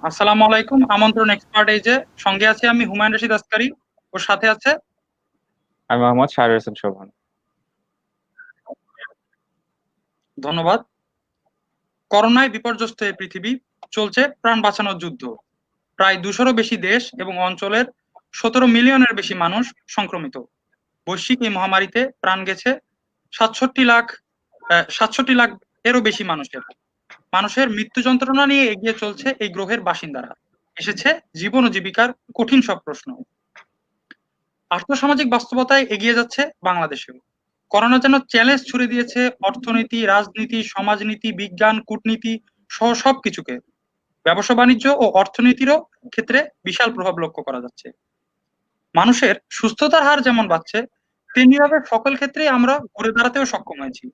আসসালামু আলাইকুম। আমন্ত্রণ এক্সপার্ট এই যে সঙ্গে আছি আমি হুমায়ুন রশিদ আসকারী, ওর সাথে আছে আমি মোহাম্মদ শাহরিয়ার হোসেন শোভন। ধন্যবাদ। করোনায় বিপর্যস্ত এই পৃথিবী, চলছে প্রাণ বাঁচানোর যুদ্ধ। প্রায় 200-রও বেশি দেশ এবং অঞ্চলের 17 মিলিয়নের বেশি মানুষ সংক্রমিত। বৈশ্বিক এই মহামারীতে প্রাণ গেছে 67 লাখ 67 লাখ এরও বেশি মানুষের মৃত্যু যন্ত্রণা নিয়ে এগিয়ে চলছে এই গ্রহের বাসিন্দারা। এসেছে জীবন ও জীবিকার কঠিন সব প্রশ্ন। আর্থসামাজিক বাস্তবতায় এগিয়ে যাচ্ছে বাংলাদেশেও। করোনা যেন চ্যালেঞ্জ ছুড়ে দিয়েছে অর্থনীতি, রাজনীতি, সমাজনীতি, বিজ্ঞান, কূটনীতি সহ সবকিছুকে। ব্যবসা বাণিজ্য ও অর্থনীতিরও ক্ষেত্রে বিশাল প্রভাব লক্ষ্য করা যাচ্ছে। মানুষের সুস্থতার হার যেমন বাড়ছে, তেমনিভাবে সকল ক্ষেত্রেই আমরা ঘুরে দাঁড়াতেও সক্ষম হয়েছি।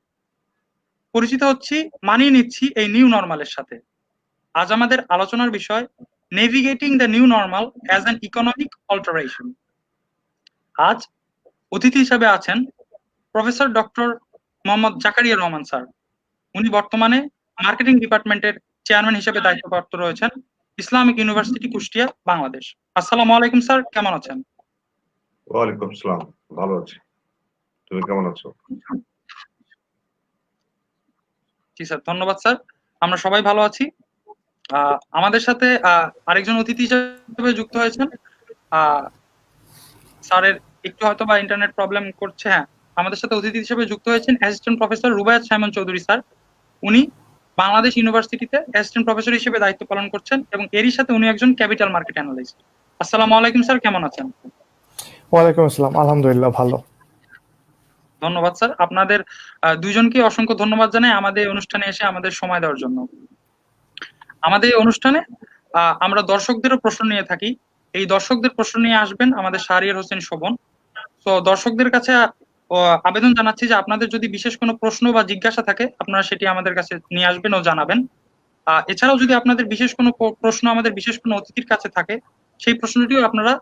পরিচিত হচ্ছি, মানিয়ে নিচ্ছি এই নিউ নরমালের সাথে। আজ আমাদের আলোচনার বিষয় navigating the new normal as an economic alteration. আজ অতিথি হিসাবে আছেন professor doctor Mohammad Zakaria Rahman sir. উনি বর্তমানে মার্কেটিং ডিপার্টমেন্টের চেয়ারম্যান হিসেবে দায়িত্বপ্রাপ্ত রয়েছেন ইসলামিক ইউনিভার্সিটি কুষ্টিয়া, বাংলাদেশ। আসসালামু আলাইকুম স্যার, কেমন আছেন? ওয়ালাইকুম সালাম, ভালো আছি। তুমি কেমন আছো? জি স্যার, ধন্যবাদ স্যার। আমরা সবাই ভালো আছি। আমাদের সাথে আরেকজন অতিথি হিসেবে যুক্ত হয়েছেন। স্যারের একটু হয়তো বা ইন্টারনেট প্রবলেম করছে। হ্যাঁ, আমাদের সাথে অতিথি হিসেবে যুক্ত হয়েছেন assistant professor Rubayat Simon Chowdhury sir. উনি বাংলাদেশ ইউনিভার্সিটিতে অ্যাসিস্ট্যান্ট প্রফেসর হিসেবে দায়িত্ব পালন করছেন এবং এরই সাথে উনি একজন ক্যাপিটাল মার্কেট অ্যানালিস্ট। আসসালামু আলাইকুম স্যার, কেমন আছেন? ওয়ালাইকুম আসসালাম, আলহামদুলিল্লাহ ভালো। ধন্যবাদ স্যার। আপনাদের দুইজনকে অসংখ্য ধন্যবাদ জানাই আমাদের এই অনুষ্ঠানে এসে আমাদের সময় দেওয়ার জন্য। আমাদের এই অনুষ্ঠানে আমরা দর্শকদেরও প্রশ্ন নিয়ে থাকি। এই দর্শকদের প্রশ্ন নিয়ে আসবেন আমাদের শাহরিয়ার হোসেন শোভন। তো দর্শকদের কাছে আবেদন জানাচ্ছি যে আপনাদের যদি বিশেষ কোনো প্রশ্ন বা জিজ্ঞাসা থাকে আপনারা সেটি আমাদের কাছে নিয়ে আসবেন ও জানাবেন। এছাড়াও যদি আপনাদের বিশেষ কোনো প্রশ্ন আমাদের বিশেষ কোনো অতিথির কাছে থাকে, সেই প্রশ্নটিও আপনারা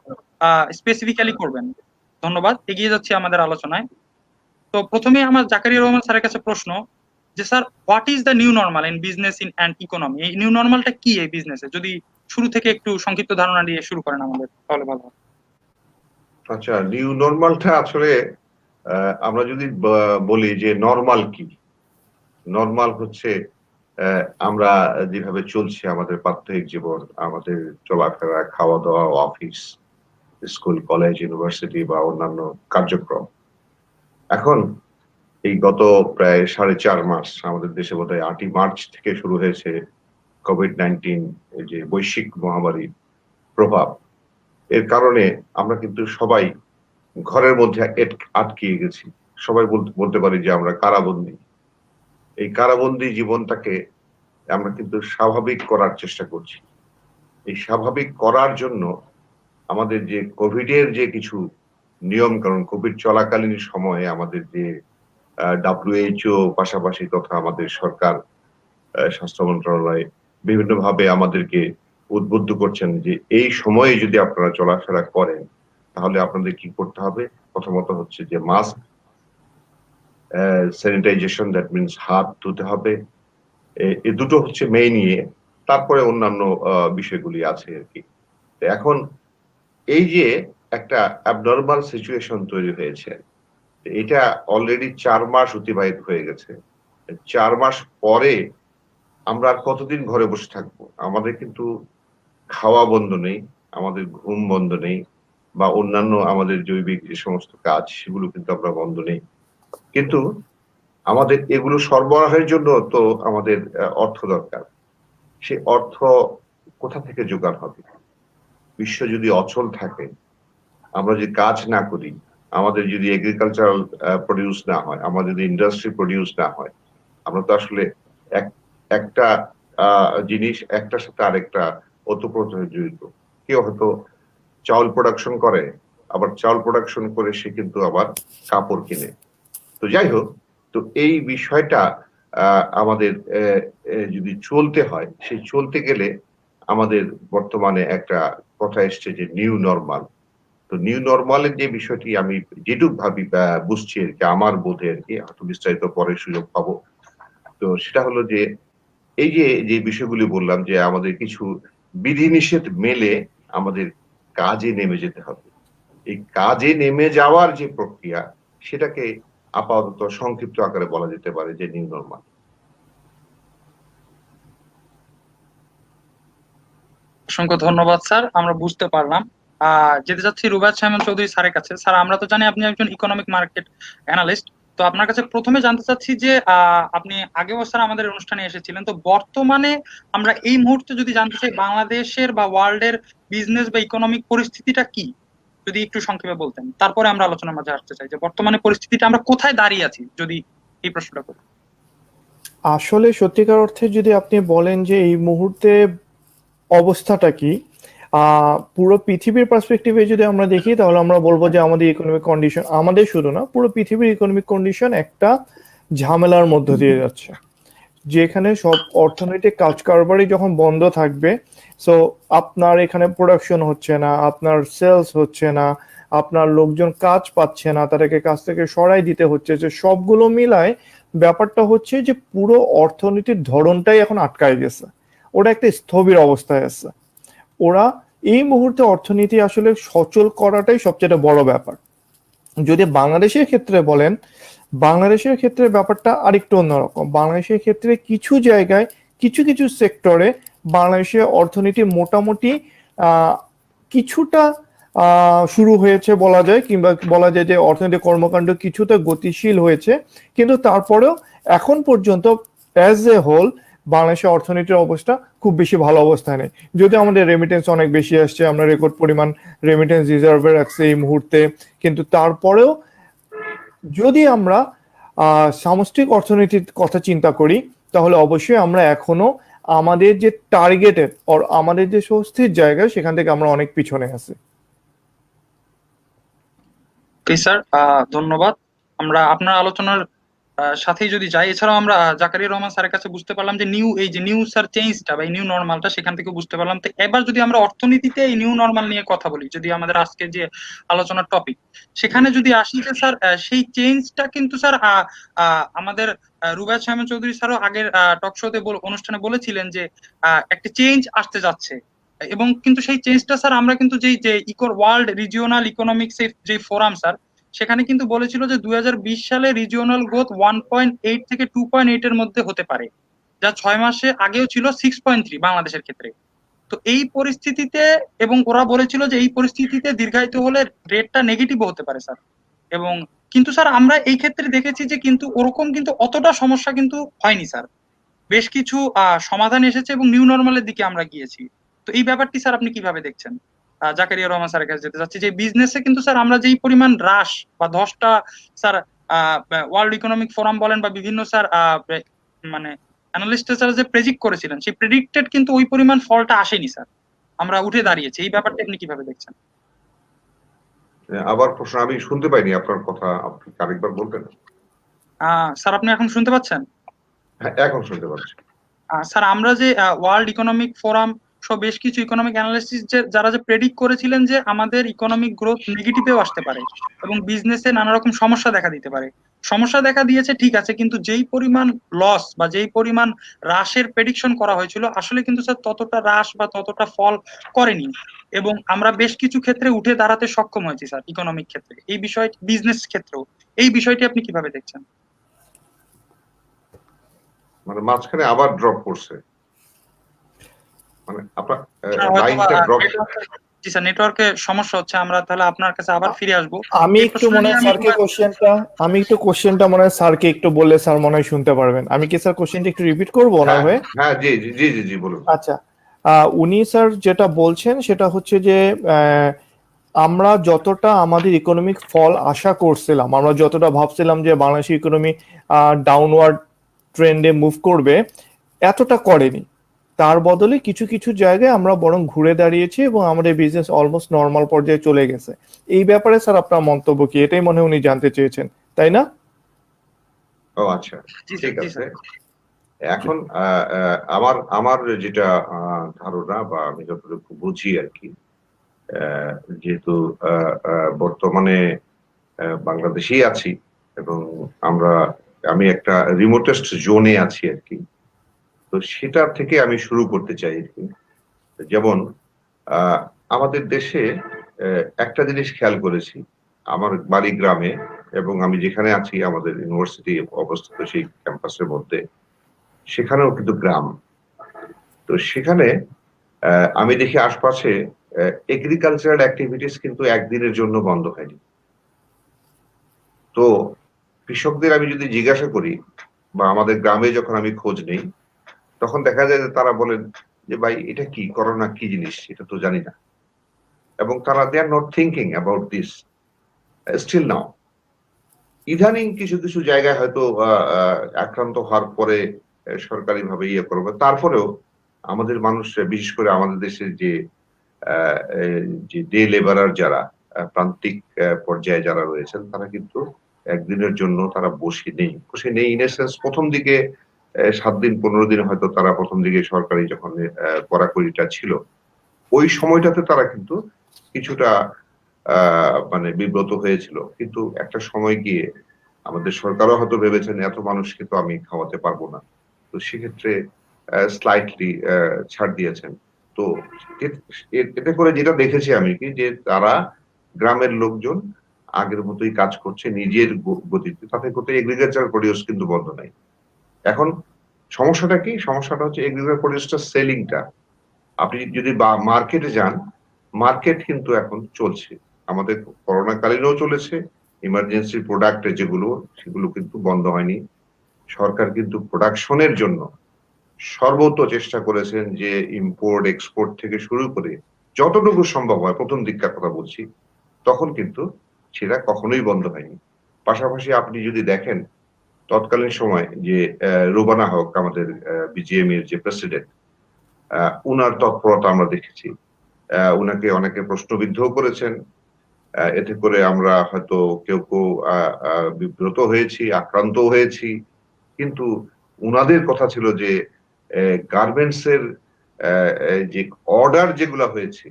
স্পেসিফিক্যালি করবেন। ধন্যবাদ। এগিয়ে যাচ্ছি আমাদের আলোচনায়। তো প্রথমে আমার জাকারিয়া রহমান স্যারের কাছে প্রশ্ন যে sir, what is the new normal in business in and economy? এই নিউ নরমালটা কি এই বিজনেসে? যদি শুরু থেকে একটু সংক্ষিপ্ত ধারণা দিয়ে শুরু করেন আমাদের, তাহলে ভালো হয়। আচ্ছা, নিউ নরমালটা আসলে আমরা যদি বলি যে নরমাল কি, নরমাল হচ্ছে আমরা যেভাবে চলছে আমাদের প্রাত্যহিক জীবন, আমাদের চলাফেরা, খাওয়া দাওয়া, অফিস, স্কুল, কলেজ, ইউনিভার্সিটি বা অন্যান্য কার্যক্রম। এখন এই গত প্রায় 4.5 মাস আমাদের দেশে বোধহয় 8ই মার্চ থেকে শুরু হয়েছে কোভিড-19, এই যে বৈশ্বিক মহামারীর প্রভাব। এর কারণে আমরা কিন্তু সবাই ঘরের মধ্যে আটকে গেছি। সবাই বলতে পারি যে আমরা কারাবন্দী। এই কারাবন্দী জীবনটাকে আমরা কিন্তু স্বাভাবিক করার চেষ্টা করছি। এই স্বাভাবিক করার জন্য আমাদের যে কোভিডের যে কিছু নিয়ম কানুন, কোভিড চলাকালীন সময়ে আমাদের যে WHO পাশাপাশি তথা আমাদের সরকার, স্বাস্থ্য মন্ত্রণালয় বিভিন্নভাবে আমাদেরকে উদ্বুদ্ধ করছেন যে এই সময়ে যদি আপনারা চলাফেরা করেন তাহলে আপনাদের কি করতে হবে। প্রথমত হচ্ছে যে মাস্ক, স্যানিটাইজেশন, দ্যাট মিনস হাত ধুতে হবে। এই দুটো হচ্ছে মেইন নিয়ে, তারপরে অন্যান্য বিষয়গুলি আছে আর কি। এখন এই যে একটা অ্যাবনর্মাল সিচুয়েশন তৈরি হয়েছে, এটা অলরেডি 4 মাস অতিবাহিত হয়ে গেছে। 4 মাস পরে আমরা আর কতদিন ঘরে বসে থাকবো? আমাদের কিন্তু খাওয়া বন্ধ নেই, আমাদের ঘুম বন্ধ নেই, বা অন্যান্য আমাদের জৈবিক যে সমস্ত কাজ সেগুলো কিন্তু আমরা বন্ধ নেই। কিন্তু আমাদের এগুলো সরবরাহের জন্য তো আমাদের অর্থ দরকার। সেই অর্থ কোথা থেকে জোগাড় হবে? বিশ্ব যদি অচল থাকে, আমরা যদি কাজ না করি, আমাদের যদি এগ্রিকালচারাল প্রডিউস না হয়, আমাদের যদি ইন্ডাস্ট্রি প্রডিউস না হয়, আমরা তো আসলে একটা জিনিস একটার সাথে আরেকটা ওতপ্রোত হয়ে জড়িত। কেউ হয়তো চাউল প্রোডাকশন করে, আবার চাউল প্রোডাকশন করে সে কিন্তু আবার কাপড় কিনে। তো যাই হোক, তো এই বিষয়টা আমাদের যদি চলতে হয়, সেই চলতে গেলে আমাদের বর্তমানে একটা কথা এসছে যে নিউ নরমাল। তো নিউ নরমালের যে বিষয়টি আমি যেটুক ভাবি বুঝছি আর কি, আমার বোধে আর কি, হয়তো বিস্তারিত পরে সুযোগ পাবো। তো সেটা হলো যে এই যে যে বিষয়গুলি বললাম যে আমাদের কিছু বিধিনিষেধ মেলে আমাদের কাজে নেমে যেতে হবে। এই কাজে নেমে যাওয়ার যে প্রক্রিয়া, সেটাকে আপাতত সংক্ষিপ্ত আকারে বলা যেতে পারে যে নিউ নরমাল। অসংখ্য ধন্যবাদ স্যার, আমরা বুঝতে পারলাম। যেতে যাচ্ছি রুবায়েত সাইমন চৌধুরী স্যারের কাছে। স্যার, আমরা তো জানি আপনি একজন ইকোনমিক মার্কেট অ্যানালিস্ট। তো আপনার কাছে প্রথমে জানতে চাচ্ছি যে আপনি আগেও স্যার আমাদের অনুষ্ঠানে এসেছিলেন, তো বর্তমানে আমরা এই মুহূর্তে যদি জানতে চাই বাংলাদেশের বা ওয়ার্ল্ডের বিজনেস বা ইকোনমিক পরিস্থিতিটা কি, যদি একটু সংক্ষেপে বলতেন, তারপরে আমরা আলোচনার মাঝে আসতে চাই যে বর্তমানে পরিস্থিতিটা আমরা কোথায় দাঁড়িয়ে আছি, যদি এই প্রশ্নটা করি। আসলে সত্যিকার অর্থে যদি আপনি বলেন যে এই মুহূর্তে অবস্থাটা কি, পুরো পৃথিবীর পার্সপেক্টিভে যদি আমরা দেখি তাহলে আমরা বলবো যে আমাদের ইকোনমিক কন্ডিশন, আমাদের শুধু না পুরো পৃথিবীর ইকোনমিক কন্ডিশন একটা ঝামেলার মধ্য দিয়ে যাচ্ছে, যেখানে সব অর্থনৈতিক কাজ কারবারই যখন বন্ধ থাকবে, সো আপনার এখানে প্রোডাকশন হচ্ছে না, আপনার সেলস হচ্ছে না, আপনার লোকজন কাজ পাচ্ছে না, তাদেরকে কাজ থেকে সরাই দিতে হচ্ছে, যে সবগুলো মিলায় ব্যাপারটা হচ্ছে যে পুরো অর্থনীতির ধরনটাই এখন আটকায় গেছে, ওটা একটা স্থবির অবস্থায় আছে। ওরা এই মুহূর্তে অর্থনীতি আসলে সচল করাটাই সবচেয়ে বড় ব্যাপার। যদি বাংলাদেশের ক্ষেত্রে বলেন, বাংলাদেশের ক্ষেত্রে ব্যাপারটা আরেকটু অন্যরকম। বাংলাদেশের ক্ষেত্রে কিছু জায়গায় কিছু কিছু সেক্টরে বাংলাদেশের অর্থনীতি মোটামুটি কিছুটা শুরু হয়েছে বলা যায়, কিংবা বলা যায় যে অর্থনৈতিক কর্মকাণ্ড কিছুটা গতিশীল হয়েছে, কিন্তু তারপরেও এখন পর্যন্ত অ্যাজ এ হোল বাংলাদেশের অর্থনীতির অবস্থা খুব বেশি ভালো অবস্থায় নেই। যদিও আমাদের রেমিটেন্স অনেক বেশি আসছে, আমরা রেকর্ড পরিমাণ রেমিটেন্স রিজার্ভে রাখছি এই মুহূর্তে, কিন্তু তারপরেও যদি আমরা সামষ্টিক অর্থনীতির কথা চিন্তা করি তাহলে অবশ্যই আমরা এখনো আমাদের যে টার্গেটের আর আমাদের যে স্বস্তির জায়গা সেখান থেকে আমরা অনেক পিছনে আছি। স্যার, ধন্যবাদ। আমরা আপনার আলোচনার সাথেই যদি যাই, এছাড়াও আমরা জাকারিয়া রহমান স্যারের কাছে বুঝতে পারলাম যে নিউ স্যার চেঞ্জটা বা নিউ নর্মালটা সেখান থেকে বুঝতে পারলাম। তো এবার যদি আমরা অর্থনীতিতে এই নিউ নর্মাল নিয়ে কথা বলি, যদি আমাদের আজকে যে আলোচনার টপিক সেখানে যদি আসি, যে স্যার সেই চেঞ্জটা কিন্তু স্যার আমাদের রুবায়েত সাইমন চৌধুরী স্যারও আগের টক শোতে অনুষ্ঠানে বলেছিলেন যে একটা চেঞ্জ আসতে যাচ্ছে, এবং কিন্তু সেই চেঞ্জটা স্যার আমরা কিন্তু যে ওয়ার্ল্ড রিজিওনাল ইকোনমিক যে ফোরাম স্যার, সেখানে কিন্তু বলেছিল যে 2020 সালে রিজিওনাল গ্রোথ 1.8 থেকে 2.8 এর মধ্যে হতে পারে, যা 6 মাসে আগেও ছিল 6.3 বাংলাদেশের ক্ষেত্রে। তো এই পরিস্থিতিতে, এবং ওরা বলেছিল যে এই পরিস্থিতিতে দীর্ঘায়িত হলে রেটটা নেগেটিভ হতে পারে স্যার। এবং কিন্তু স্যার আমরা এই ক্ষেত্রে দেখেছি যে কিন্তু ওরকম কিন্তু অতটা সমস্যা কিন্তু হয়নি স্যার, বেশ কিছু সমাধান এসেছে এবং নিউ নর্মালের দিকে আমরা গিয়েছি। তো এই ব্যাপারটি স্যার আপনি কিভাবে দেখছেন? জাকারিয়া রহমান স্যারের কাছে যেতে চাচ্ছি যে বিজনেসে কিন্তু স্যার আমরা যেই পরিমাণ হ্রাস বা ধসটা স্যার ওয়ার্ল্ড ইকোনমিক ফোরাম বলেন বা বিভিন্ন স্যার মানে অ্যানালিস্ট স্যার যে প্রেডিক্ট করেছিলেন, সেই প্রেডিক্টেড কিন্তু ওই পরিমাণ ফলটা আসেনি স্যার, আমরা উঠে দাঁড়িয়েছি। এই ব্যাপারটা আপনি কিভাবে দেখছেন? আবার প্রশ্ন আমি শুনতে পাইনি আপনার কথা, আপনি আরেকবার বলবেন? স্যার, আপনি এখন শুনতে পাচ্ছেন? হ্যাঁ, এখন শুনতে পাচ্ছি। স্যার, আমরা যে ওয়ার্ল্ড ইকোনমিক ফোরাম সব বেশ কিছু ইকোনমিক অ্যানালিস্ট যারা যে প্রেডিক্ট করেছিলেন যে আমাদের ইকোনমিক গ্রোথ নেগেটিভেও আসতে পারে এবং বিজনেসে নানা রকম সমস্যা দেখা দিতে পারে, সমস্যা দেখা দিয়েছে ঠিক আছে, কিন্তু যেই পরিমাণ লস বা যেই পরিমাণ হ্রাসের প্রেডিকশন করা হয়েছিল আসলে কিন্তু স্যার ততটা হ্রাস বা ততটা ফল করেনি, এবং আমরা বেশ কিছু ক্ষেত্রে উঠে দাঁড়াতে সক্ষম হয়েছি স্যার ইকোনমিক ক্ষেত্রে, এই বিষয় বিজনেস ক্ষেত্রেও। এই বিষয়টি আপনি কিভাবে দেখছেন? মানে মাঝখানে আবার ড্রপ করছে, মানে আপনার হয়তো লাইনটা ড্রপ। জি স্যার, নেটওয়ার্কের সমস্যা হচ্ছে, আমরা তাহলে আপনার কাছে আবার ফিরে আসবো। আমি একটু মনে হয় স্যারকে কোশ্চেনটা মনে হয় স্যারকে একটু বললে স্যার মনে হয় শুনতে পারবেন। আমি কি স্যার কোশ্চেনটা একটু রিপিট করবো না হয়ে? হ্যাঁ, জি জি জি জি জি বলুন। আচ্ছা, উনি স্যার যেটা বলছেন সেটা হচ্ছে যে আমরা যতটা আমাদের ইকোনমিক ফল আশা করছিলাম, আমরা যতটা ভাবছিলাম যে বাংলাদেশের ইকোনমি ডাউনওয়ার্ড ট্রেন্ডে মুভ করবে, এতটা করেনি। তার বদলে কিছু কিছু জায়গায় আমরা বরং ঘুরে দাঁড়িয়েছি এবং আমাদের বিজনেস অলমোস্ট নর্মাল পর্যায়ে চলে গেছে। এই ব্যাপারে স্যার আপনার মন্তব্য কি? এটাই মনে হয় উনি জানতে চেয়েছেন, তাই না? ও আচ্ছা, ঠিক আছে। এখন আমার আমার যেটা ধারণা বা আমি যতটুকু বুঝি আর কি, যেহেতু বর্তমানে বাংলাদেশেই আছি এবং আমি একটা রিমোটেস্ট জোনে আছি আর কি, তো সেটা থেকে আমি শুরু করতে চাই আর কি। যেমন আমাদের দেশে একটা জিনিস খেয়াল করেছি, আমার বাড়ি গ্রামে এবং আমি যেখানে আছি আমাদের ইউনিভার্সিটি অবস্থিত সেই ক্যাম্পাসের মধ্যে, সেখানেও কিন্তু গ্রাম। তো সেখানে আমি দেখি আশপাশে এগ্রিকালচারাল অ্যাক্টিভিটিস কিন্তু একদিনের জন্য বন্ধ হয়নি। তো কৃষকদের আমি যদি জিজ্ঞাসা করি বা আমাদের গ্রামে যখন আমি খোঁজ নেই, তখন দেখা যায় যে তারা বলেন যে ভাই এটা কি, করোনা কি জিনিস এটা তো জানি না, এবং তারা they are not thinking about this still now. ইদানিং কিছু কিছু জায়গায় হয়তো আক্রান্ত হওয়ার পরে সরকারি ভাবে ইয়ে করবে, তারপরেও আমাদের মানুষ, বিশেষ করে আমাদের দেশের যে ডে লেবারার যারা প্রান্তিক পর্যায়ে যারা রয়েছেন, তারা কিন্তু একদিনের জন্য তারা বসে নেই ইন এ সেন্স। প্রথম দিকে 7 দিন 15 দিন হয়তো তারা প্রথম দিকে সরকারি যখন কড়াকড়িটা ছিল, ওই সময়টাতে তারা কিন্তু কিছুটা মানে বিব্রত হয়েছিল, কিন্তু একটা সময় গিয়ে আমাদের সরকারও হয়তো ভেবেছেন এত মানুষকে তো আমি খাওয়াতে পারবো না, তো সেক্ষেত্রে স্লাইটলি ছাড় দিয়েছেন। তো এতে করে যেটা দেখেছি আমি কি, যে তারা গ্রামের লোকজন আগের মতোই কাজ করছে নিজের গতিতে, তাতে করতে এগ্রিকালচার প্রডিউস কিন্তু বন্ধ নাই। এখন সমস্যাটা কি? সমস্যাটা হচ্ছে এগ্রিকালচার প্রডিউসটা সেলিংটা। আপনি যদি মার্কেটে যান, মার্কেট কিন্তু এখন চলছে, আমাদের করোনাকালীনও চলেছে। ইমার্জেন্সি প্রোডাক্ট যেগুলো, সেগুলো কিন্তু বন্ধ হয়নি। সরকার কিন্তু প্রোডাকশনের জন্য সর্বত চেষ্টা করেছেন, যে ইম্পোর্ট এক্সপোর্ট থেকে শুরু করে যতটুকু সম্ভব হয়, প্রথম দিককার কথা বলছি, তখন কিন্তু সেটা কখনোই বন্ধ হয়নি। পাশাপাশি আপনি যদি দেখেন তৎকালীন সময় যে রুবানা হক, আমাদের বিজিএম এর যে প্রেসিডেন্ট, উনার তৎপরতা আমরা দেখেছি। উনাকে অনেকে প্রশ্নবিদ্ধ করেছেন, এতে করে আমরা হয়তো কেউ কেউ বিব্রত হয়েছি, আক্রান্ত হয়েছি, কিন্তু উনাদের কথা ছিল যে গার্মেন্টস এর যে অর্ডার যেগুলো হয়েছে,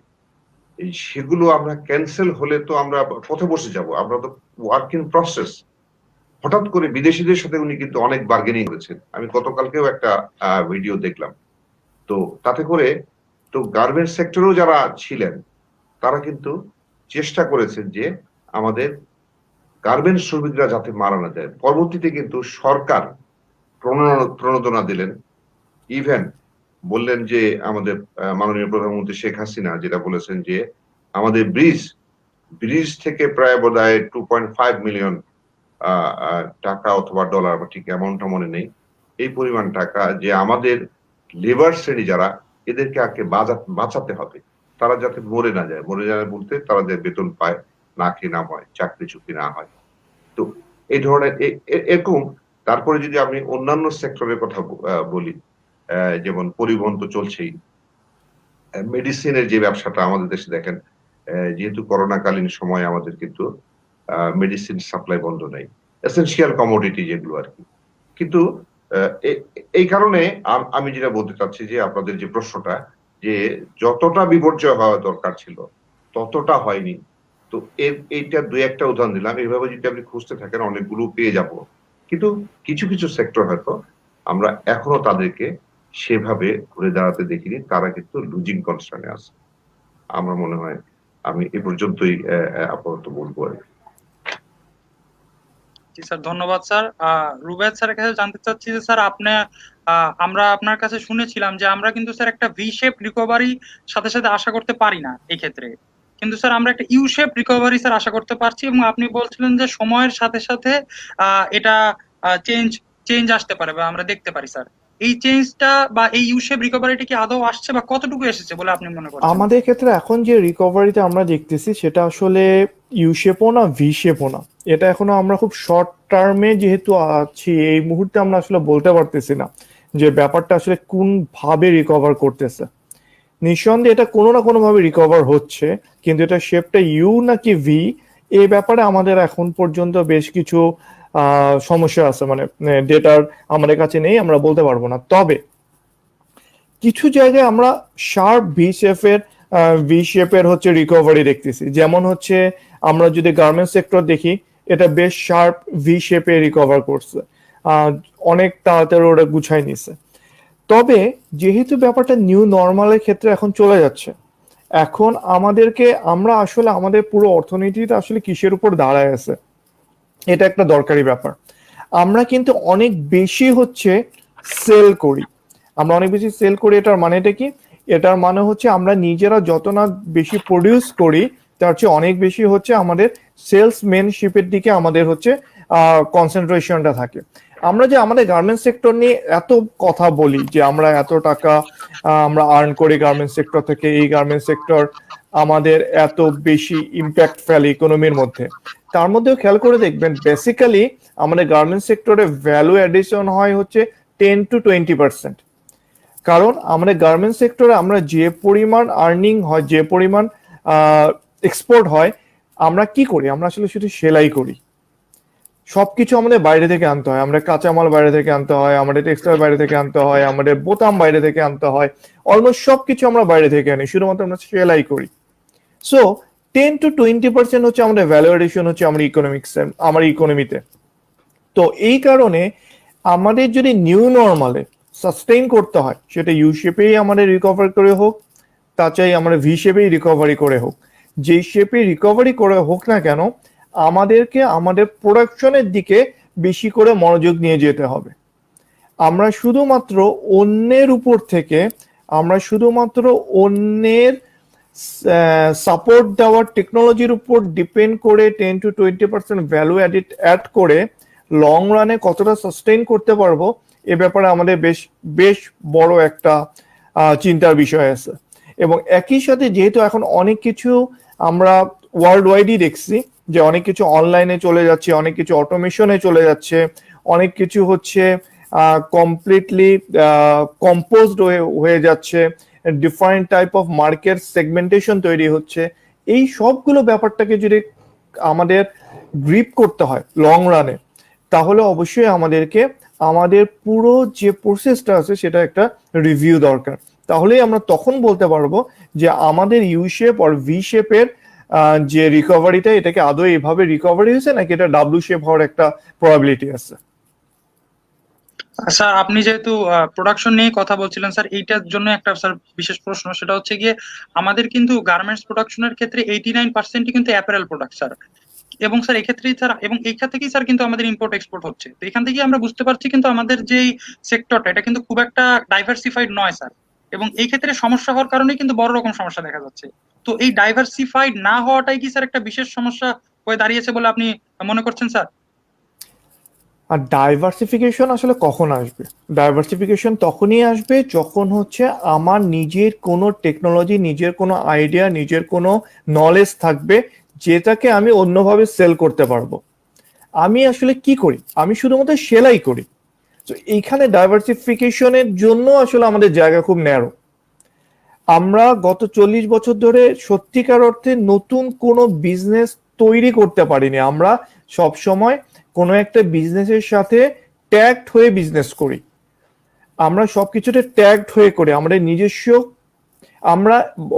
সেগুলো আমরা ক্যান্সেল হলে তো আমরা পথে বসে যাব, আমরা তো ওয়ার্ক ইন প্রসেস। হঠাৎ করে বিদেশিদের সাথে উনি কিন্তু অনেক বার্গেনিং করেছেন, আমি গতকালকেও একটা ভিডিও দেখলাম। তো তাতে করে তো গার্মেন্টস সেক্টরেও যারা ছিলেন, তারা কিন্তু চেষ্টা করেছেন যে আমাদের গার্মেন্টস শ্রমিকরা যাতে মারা না যায়। পরবর্তীতে কিন্তু সরকার প্রণোদনা দিলেন, ইভেন বললেন যে আমাদের মাননীয় প্রধানমন্ত্রী শেখ হাসিনা যেটা বলেছেন যে আমাদের ব্রিজ থেকে প্রায় বোধহয় 2.5 মিলিয়ন টাকা অথবা ডলার, বা ঠিক অ্যামাউন্টটা মনে নেই, এই পরিমাণ টাকা যে আমাদের লেবার শ্রেণী যারা, এদেরকে আগে বাঁচাতে হবে, তারা যাতে মরে না যায়। মরে যায় বলতে তারা যে বেতন পায়, না খেয়ে না হয়, চাকরি চুক্তি না হয়। তো এই ধরনের এরকম। তারপরে যদি আমি অন্যান্য সেক্টরের কথা বলি, যেমন পরিবহন তো চলছেই, মেডিসিনের যে ব্যবসাটা আমাদের দেশে দেখেন, যেহেতু করোনাকালীন সময় আমাদের কিন্তু মেডিসিন সাপ্লাই বন্ধ নাই, এসেনশিয়াল কমোডিটি যেগুলো আর কি। কিন্তু এই কারণে আমি যেটা বলতে চাচ্ছি যে আপনাদের যে প্রশ্নটা, যে যতটা বিপর্যয় হওয়া দরকার ছিল ততটা হয়নি। তো এইটা দুই একটা উদাহরণ দিলাম, এইভাবে যদি আপনি খুঁজতে থাকেন অনেকগুলো পেয়ে যাব। কিন্তু কিছু কিছু সেক্টর হয়তো আমরা এখনো তাদেরকে সেভাবে ঘুরে দাঁড়াতে দেখিনি, তারা কিন্তু লুজিং কনসার্নে আছে। আমার মনে হয় আমি এ পর্যন্তই আপাতত বলবো আর কি। জি স্যার, ধন্যবাদ স্যার। রুবেদ স্যারের কাছে জানতে চাচ্ছি যে স্যার আমরা আপনার কাছে শুনেছিলাম যে আমরা কিন্তু স্যার একটা ভি শেপ রিকভারি সাথে সাথে আশা করতে পারি না এই ক্ষেত্রে, কিন্তু স্যার আমরা একটা ইউ শেপ রিকভারি স্যার আশা করতে পারছি, এবং আপনি বলছিলেন যে সময়ের সাথে সাথে এটা চেঞ্জ আসতে পারে বা আমরা দেখতে পারি স্যার। এই চেঞ্জটা বা এই ইউ শেপ রিকভারিটা কি আদৌ আসছে বা কতটুকু এসেছে বলে আপনি মনে করছেন? আমাদের ক্ষেত্রে এখন যে রিকভারিতে আমরা দেখতেছি সেটা আসলে ইউ শেপও না, ভি শেপও না। এটা এখনো আমরা খুব শর্ট টার্মে যেহেতু আছি, এই মুহূর্তে আমরা আসলে বলতে পারতেছি না যে ব্যাপারটা আসলে কোন ভাবে রিকভার করতেছে। নিঃসন্দেহে এটা কোনো না কোনো ভাবে রিকভার হচ্ছে, কিন্তু এটা শেপটা ইউ নাকি ভি, এই ব্যাপারে আমাদের এখন পর্যন্ত বেশ কিছু সমস্যা আছে, মানে ডেটার আমাদের কাছে নেই, আমরা বলতে পারবো না। তবে কিছু জায়গায় আমরা শার্প ভি শেপের হচ্ছে রিকভারি দেখতেছি। যেমন হচ্ছে আমরা যদি গার্মেন্টস সেক্টর দেখি, এটা বেশ শার্প ভি শেপে রিকভার করছে, অনেক তাড়াতাড়ি ওটা গুছাই নিছে। তবে যেহেতু ব্যাপারটা নিউ নর্মালের ক্ষেত্রে এখন চলে যাচ্ছে, এখন আমরা আসলে আমাদের পুরো অর্থনীতিটা আসলে কিসের উপর দাঁড়ায় আছে, এটা একটা দরকারি ব্যাপার। আমরা কিন্তু অনেক বেশি সেল করি। এটার মানেটা কি? এটার মানে হচ্ছে আমরা নিজেরা যত না বেশি প্রডিউস করি, তার চেয়ে অনেক বেশি আমাদের সেলসম্যানশিপের দিকে আমাদের কনসেন্ট্রেশনটা থাকে। আমরা যে আমাদের গার্মেন্টস সেক্টর নিয়ে এত কথা বলি যে আমরা এত টাকা আমরা আর্ন করি গার্মেন্টস সেক্টর থেকে, এই গার্মেন্টস সেক্টর আমাদের এত বেশি ইম্প্যাক্ট ফেলে ইকোনমির মধ্যে, তার মধ্যেও খেয়াল করে দেখবেন বেসিক্যালি আমাদের গার্মেন্টস সেক্টরে ভ্যালু অ্যাডিশন হয় 10-20%। কারণ আমাদের গার্মেন্টস সেক্টরে আমরা যে পরিমাণ আর্নিং হয়, যে পরিমাণ এক্সপোর্ট হয়, আমরা কি করি? আমরা আসলে শুধু সেলাই করি। সবকিছু আমাদের বাইরে থেকে আনতে হয়, আমরা কাঁচামাল বাইরে থেকে আনতে হয়, আমাদের টেক্সটাইল বাইরে থেকে আনতে হয়, আমাদের বোতাম বাইরে থেকে আনতে হয়, অলমোস্ট সবকিছু আমরা বাইরে থেকে আনি, শুধুমাত্র আমরা সেলাই করি। সো 10-20% আমাদের ভ্যালু এডিশন আমার ইকোনমিতে। তো এই কারণে আমাদের যদি নিউ নর্মালে সাস্টেইন করতে হয়, সেটা ইউ শেপেই আমাদের রিকভার করে হোক, তা চাই আমরা ভি শেপেই রিকভারি করে হোক, যেই শেপে রিকভারি করে হোক না কেন, আমাদেরকে আমাদের প্রোডাকশনের দিকে বেশি করে মনোযোগ নিয়ে যেতে হবে। আমরা শুধুমাত্র অন্যের সাপোর্ট দেওয়ার টেকনোলজির উপর ডিপেন্ড করে 10-20% ভ্যালু অ্যাড করে লং রানে কতটা সাস্টেইন করতে পারবো, এ ব্যাপারে আমাদের বেশ বড় একটা চিন্তার বিষয় আছে। এবং একই সাথে যেহেতু এখন অনেক কিছু আমরা ওয়ার্ল্ড ওয়াইডই দেখছি যে অনেক কিছু অনলাইনে চলে যাচ্ছে, অনেক কিছু অটোমেশনে চলে যাচ্ছে, অনেক কিছু কমপ্লিটলি কম্পোজড হয়ে যাচ্ছে, different type of market segmentation তৈরি হচ্ছে। এই সবগুলো ব্যাপারটাকে যদি আমাদের গ্রিপ করতে হয় লং রানে, তাহলে অবশ্যই আমাদেরকে আমাদের পুরো যে প্রসেসটা আছে সেটা একটা রিভিউ দরকার। তাহলেই আমরা তখন বলতে পারবো যে আমাদের ইউ শেপ আর ভি শেপের যে রিকভারিটা, এটাকে আদৌ এভাবে রিকভারি হয়েছে নাকি এটা ডাব্লিউ শেপ হওয়ার একটা প্রবাবিলিটি আছে। স্যার, আপনি যেহেতু প্রোডাকশন নিয়ে কথা বলছিলেন স্যার, এইটার জন্য একটা স্যার বিশেষ প্রশ্ন, সেটা হচ্ছে গিয়ে আমাদের কিন্তু গার্মেন্টস প্রোডাকশনের ক্ষেত্রে 89% কিন্তু অ্যাপারেল প্রোডাক্ট স্যার। এবং স্যার এক্ষেত্রেই স্যার, এবং এইখান থেকেই স্যার কিন্তু আমাদের ইম্পোর্ট এক্সপোর্ট হচ্ছে। তো এখান থেকে আমরা বুঝতে পারছি কিন্তু আমাদের যেই সেক্টরটা, এটা কিন্তু খুব একটা ডাইভার্সিফাইড নয় স্যার। এবং এই ক্ষেত্রে সমস্যা হওয়ার কারণে কিন্তু বড় রকম সমস্যা দেখা যাচ্ছে। তো এই ডাইভার্সিফাইড না হওয়াটাই কি স্যার একটা বিশেষ সমস্যা হয়ে দাঁড়িয়েছে বলে আপনি মনে করছেন স্যার? আর ডাইভার্সিফিকেশন আসলে কখন আসবে? ডাইভার্সিফিকেশন তখনই আসবে যখন আমার নিজের কোনো টেকনোলজি, নিজের কোনো আইডিয়া, নিজের কোনো নলেজ থাকবে যেটাকে আমি অন্যভাবে সেল করতে পারবো। আমি আসলে কি করি? আমি শুধুমাত্র সেলাই করি। তো এইখানে ডাইভার্সিফিকেশনের জন্য আসলে আমাদের জায়গা খুব ন্যারো। আমরা গত 40 বছর ধরে সত্যিকার অর্থে নতুন কোনো বিজনেস তৈরি করতে পারিনি। আমরা সব সময় কোনো একটা বিজনেসের সাথে ট্যাগড হয়ে বিজনেস করি, আমরা সবকিছুতে ট্যাগড হয়ে করি। আমাদের নিজস্ব, আমরা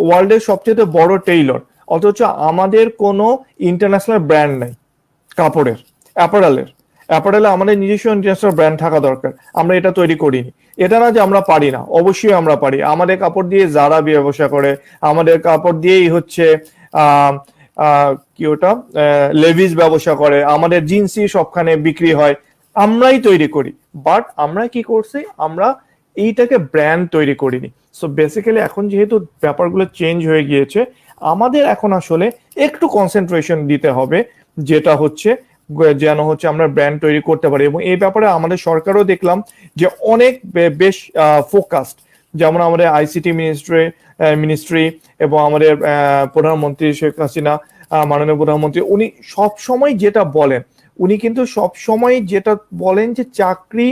ওয়ার্ল্ডের সবচেয়ে বড় টেইলর, অথচ আমাদের কোনো ইন্টারন্যাশনাল ব্র্যান্ড নাই কাপড়ের, অ্যাপারেলে আমাদের নিজস্ব ইন্টারন্যাশনাল ব্র্যান্ড থাকা দরকার। আমরা এটা তৈরি করিনি। এটা না যে আমরা পারি না, অবশ্যই আমরা পারি। আমাদের কাপড় দিয়ে যারা ব্যবসা করে, আমাদের কাপড় দিয়েই কি ওটা লেভিস ব্যবসা করে, আমাদের জিন্সই সবখানে বিক্রি হয়, আমরাই তৈরি করি। বাট আমরা কি করছি? আমরা এইটাকে ব্র্যান্ড তৈরি করিনি। সো বেসিক্যালি এখন যেহেতু ব্যাপারগুলো চেঞ্জ হয়ে গিয়েছে, আমাদের এখন আসলে একটু কনসেন্ট্রেশন দিতে হবে, যেটা যেন আমরা ব্র্যান্ড তৈরি করতে পারি। এবং এই ব্যাপারে আমাদের সরকারও দেখলাম যে অনেক বেশ ফোকাসড। যেমন আমাদের আইসিটি মিনিস্ট্রি এবং আমাদের প্রধানমন্ত্রী শেখ হাসিনা, মাননীয় প্রধানমন্ত্রী, উনি সব সময় যেটা বলেন, উনি কিন্তু সব সময় যেটা বলেন যে চাকরি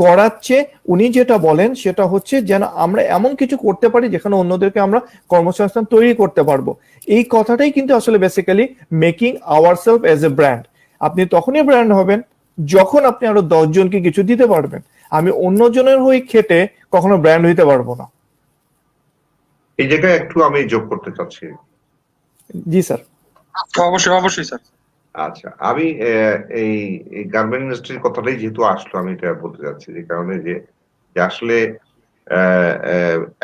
করাচ্ছে, উনি যেটা বলেন সেটা যেন আমরা এমন কিছু করতে পারি যেখানে অন্যদেরকে আমরা কর্মসংস্থান তৈরি করতে পারবো। এই কথাটাই কিন্তু আসলে basically making ourself as a brand. আপনি তখনই ব্র্যান্ড হবেন যখন আপনি আরো 10 জনকে কিছু দিতে পারবেন। আমি অন্যজনের হয়ে খেটে কখনো ব্র্যান্ড হইতে পারবো না। এই জায়গায় একটু আমি যোগ করতে চাচ্ছি। জি স্যার। অবশ্যই অবশ্যই স্যার। আচ্ছা, আমি এই গার্মেন্ট ইন্ডাস্ট্রির কথাটাই যেহেতু আসলো, আমি এটা বলতে চাচ্ছি যে কারণে যে যে আসলে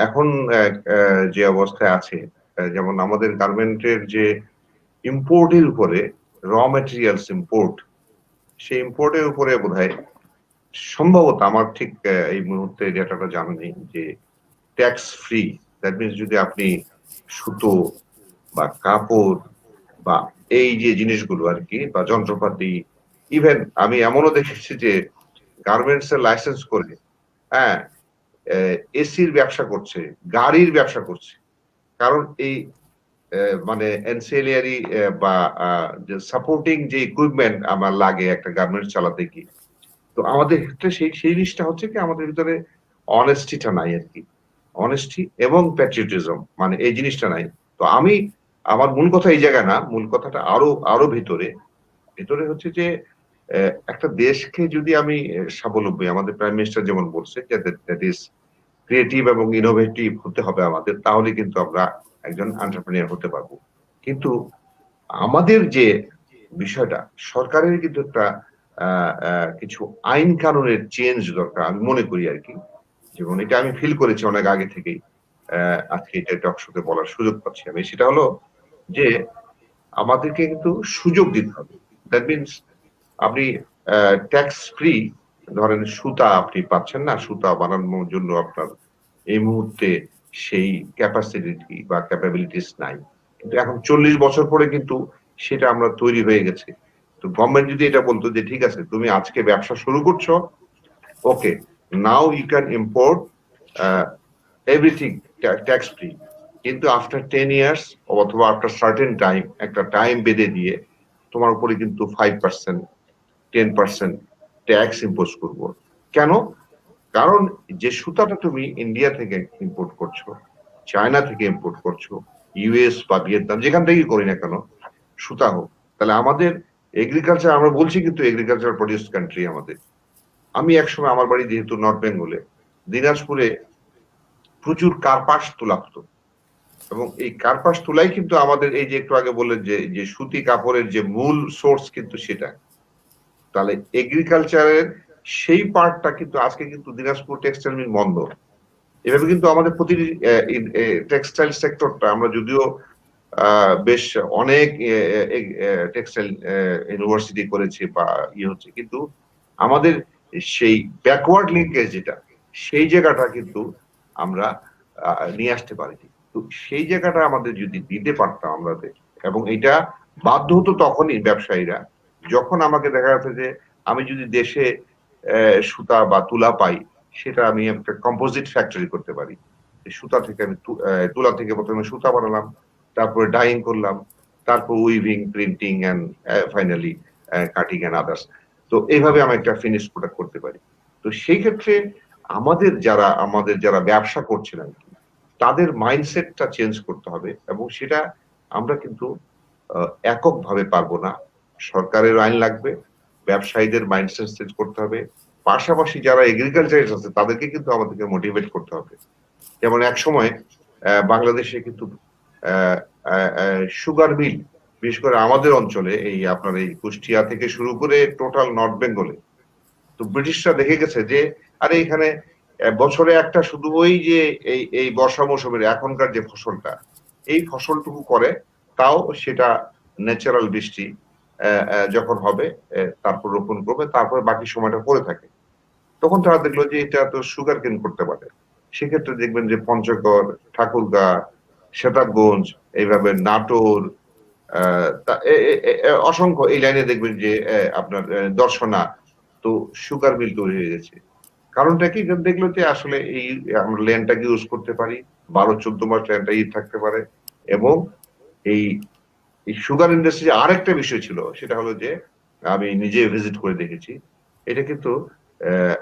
এখন যে অবস্থায় আছে, যেমন আমাদের গার্মেন্টের যে ইম্পোর্টের উপরে র ম্যাটেরিয়ালস ইম্পোর্ট, সেই ইম্পোর্টের উপরে বোধহয় সম্ভবত, আমার ঠিক এই মুহূর্তে ডেটাটা জানা নেই, যে ট্যাক্স ফ্রি, দ্যাট মিনস যদি আপনি সুতো বা কাপড় বা এই যে জিনিসগুলো আর কি, বা যন্ত্রপাতি, ইভেন আমি এমনও দেখেছি যে গার্মেন্টস এর লাইসেন্স করে, হ্যাঁ, এসির ব্যবসা করছে, গাড়ির ব্যবসা করছে, কারণ এই মানে এনসিএলিয়ারি বা যে সাপোর্টিং যে ইকুইপমেন্ট আমার লাগে একটা গার্মেন্টস চালাতে গিয়ে, তো আমাদের ক্ষেত্রে সেই জিনিসটা হচ্ছে কি, আমাদের ভিতরে অনেস্টিটা নাই আর কি, অনেস্টি এবং প্যাট্রিয়টিজম, মানে এই জিনিসটা নাই। তো আমার মূল কথা এই জায়গায় না, মূল কথাটা আরো ভিতরে হচ্ছে যে একটা দেশকে যদি আমি স্বাবলম্বী, আমাদের প্রাইম মিনিস্টার যেমন বলছে যে দ্যাট ইজ ক্রিয়েটিভ এবং ইনোভেটিভ হতে হবে আমাদের, তাহলে কিন্তু আমরা একজন এন্টারপ্রেনিউর হতে পারবো। কিন্তু আমাদের যে বিষয়টা, সরকারের কিন্তু একটা কিছু আইন কানুনের চেঞ্জ দরকার আমি মনে করি আর কি, যেমন এটা আমি ফিল করেছি অনেক আগে থেকেই, আজকে এটা টক শোতে বলার সুযোগ পাচ্ছি আমি, সেটা হলো যে আমাদেরকে কিন্তু সুযোগ দিতে হবে। দ্যাট মিনস আপনি ট্যাক্স ফ্রি, ধরেন সুতা আপনি পাচ্ছেন না, সুতা বানানোর জন্য আপনার এই মুহূর্তে সেই ক্যাপাসিটি বা ক্যাপাবিলিটিস নাই, কিন্তু এখন 40 বছর পরে কিন্তু সেটা আমরা তৈরি হয়ে গেছে। তো গভর্নমেন্ট যদি এটা বলতো যে ঠিক আছে, তুমি আজকে ব্যবসা শুরু করছো, okay, now you can import everything tax free, কিন্তু আফটার 10 ইয়ার্স অথবা আফটার সার্টেন টাইম, একটা টাইম বেঁধে দিয়ে তোমার উপরে কিন্তু 5%, 10% ট্যাক্স ইম্পোজ করবো। কেন? কারণ যে সুতাটা তুমি ইন্ডিয়া থেকে ইম্পোর্ট করছো, চায়না থেকে ইম্পোর্ট করছো, ইউএস বা ভিয়েতনাম, যেখান থেকেই করি না কেন সুতা হোক, তাহলে আমাদের এগ্রিকালচার, আমরা বলছি কিন্তু এগ্রিকালচার প্রডিউস কান্ট্রি আমাদের। আমি একসময়, আমার বাড়ি যেহেতু নর্থ বেঙ্গলে, দিনাজপুরে প্রচুর কার্পাস তোলা হতো, এবং এই কার্পাস তোলাই কিন্তু আমাদের এই যে একটু আগে বললেন যে সুতি কাপড়ের যে মূল সোর্স কিন্তু সেটা। তাহলে এগ্রিকালচারের সেই পার্টটা কিন্তু আজকে কিন্তু দিনাজপুর টেক্সটাইল মিল বন্ধ। এভাবে কিন্তু আমাদের প্রতিটি টেক্সটাইল সেক্টরটা, আমরা যদিও বেশ অনেক টেক্সটাইল ইউনিভার্সিটি করেছি বা হচ্ছে, কিন্তু আমাদের সেই ব্যাকওয়ার্ড লিঙ্কেজ যেটা, সেই জায়গাটা কিন্তু আমরা নিয়ে আসতে পারিনি। তো সেই জায়গাটা আমাদের যদি দিতে পারতাম আমাদের, এবং এটা বাধ্য হতো তখনই ব্যবসায়ীরা, যখন আমাকে দেখা যাচ্ছে যে আমি যদি দেশে সুতা বা তুলা পাই, সেটা আমি একটা কম্পোজিট ফ্যাক্টরি করতে পারি। সুতা থেকে আমি তুলা থেকে প্রথমে সুতা বানালাম, তারপরে ডাইং করলাম, তারপর weaving, printing and finally cutting and others. তো এইভাবে আমি একটা ফিনিশ প্রোডাক্ট করতে পারি। তো সেই ক্ষেত্রে আমাদের যারা ব্যবসা করছেন আর কি, তাদের মাইন্ডসেটটা চেঞ্জ করতে হবে, এবং সেটা আমরা কিন্তু এককভাবে পারবো না। সরকারের আইন লাগবে, ব্যবসায়ীদের মাইন্ডসেট চেঞ্জ করতে হবে, পাশাপাশি যারা এগ্রিকালচার আছে তাদেরকে কিন্তু আমাদেরকে মোটিভেট করতে হবে। যেমন এক সময় বাংলাদেশে কিন্তু সুগার মিল, বিশেষ করে আমাদের অঞ্চলে, এই আপনার এই কুষ্টিয়া থেকে শুরু করে টোটাল নর্থ বেঙ্গলে, তো ব্রিটিশরা দেখে গেছে যে আরে এখানে বছরে একটা শুধু ওই যে এই বর্ষা মৌসুমের এখনকার যে ফসলটা, এই ফসলটুকু করে, তাও সেটা ন্যাচারাল বৃষ্টি যখন হবে তারপর রোপণ করবে, তারপরে বাকি সময়টা পড়ে থাকে। তখন তারা দেখলো যে এটা তো সুগার কেন করতে পারে। সেক্ষেত্রে দেখবেন যে পঞ্চগড়, ঠাকুরগাঁ, সেতাবগঞ্জ, এইভাবে নাটোর, অসংখ্য এই লাইনে দেখবেন যে আপনার দর্শনা, তো সুগার মিল তৈরি হয়ে গেছে। কারণটা কি? দেখলো যে আসলে এই আমরা ল্যান্ডটাকে ইউজ করতে পারি, 12-14 মাস ল্যান্ডটা থাকতে পারে, এবং এই সুগার ইন্ডাস্ট্রি আরেকটা বিষয় ছিল, সেটা হলো যে আমি নিজে ভিজিট করে দেখেছি, এটা কিন্তু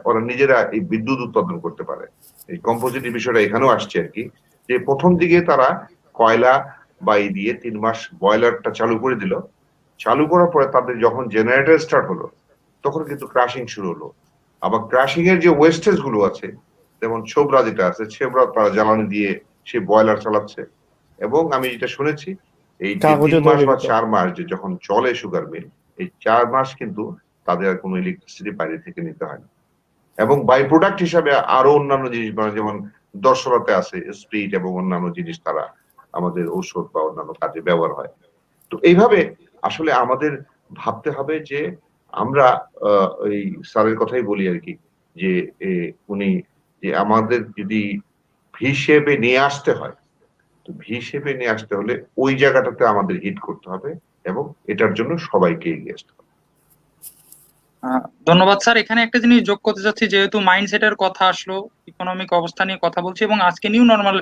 ওরা নিজেরা এই বিদ্যুৎ উৎপাদন করতে পারে। এই কম্পোজিট বিষয়টা এখানেও আসছে আর কি, যে প্রথম দিকে তারা কয়লা বা দিয়ে 3 মাস বয়লারটা চালু করে দিল, চালু করার পরে তাদের যখন জেনারেটর স্টার্ট হলো, তখন কিন্তু ক্রাশিং শুরু হলো। আবার ক্রাশিং এর যে ওয়েস্টেজ গুলো আছে, যেমন ছোবরা যেটা আছে, ছোবরা তারা জ্বালানি দিয়ে সে বয়লার চালাচ্ছে। এবং আমি যেটা শুনেছি, এই 3 মাস বা 4 মাস যে যখন চলে সুগার মিল, এই 4 মাস কিন্তু তাদের আর কোনো ইলেকট্রিসিটি বাইরে থেকে নিতে হয় না। এবং বাই প্রোডাক্ট হিসাবে আরো অন্যান্য জিনিস বানায়, যেমন দর্শনাতে আছে স্পিরিট এবং অন্যান্য জিনিস তারা আমাদের ঔষধ বা অন্যান্য কাজে ব্যবহার হয়। তো এইভাবে আসলে আমাদের ভাবতে হবে যে আমরা ওই স্যারের কথাই বলি আর কি, যে উনি যে আমাদের যদি হিসেবে নিয়ে আসতে হয়, তো হিসেবে নিয়ে আসতে হলে ওই জায়গাটাতে আমাদের হিট করতে হবে এবং এটার জন্য সবাইকে এগিয়ে আসতে হবে। ধন্যবাদ স্যার। এখানে একটা জিনিস যোগ করতে চাচ্ছি, যেহেতু মাইন্ডসেটের কথা আসলো, ইকোনমিক অবস্থা নিয়ে কথা বলছি এবং আজকে নিউ নর্মাল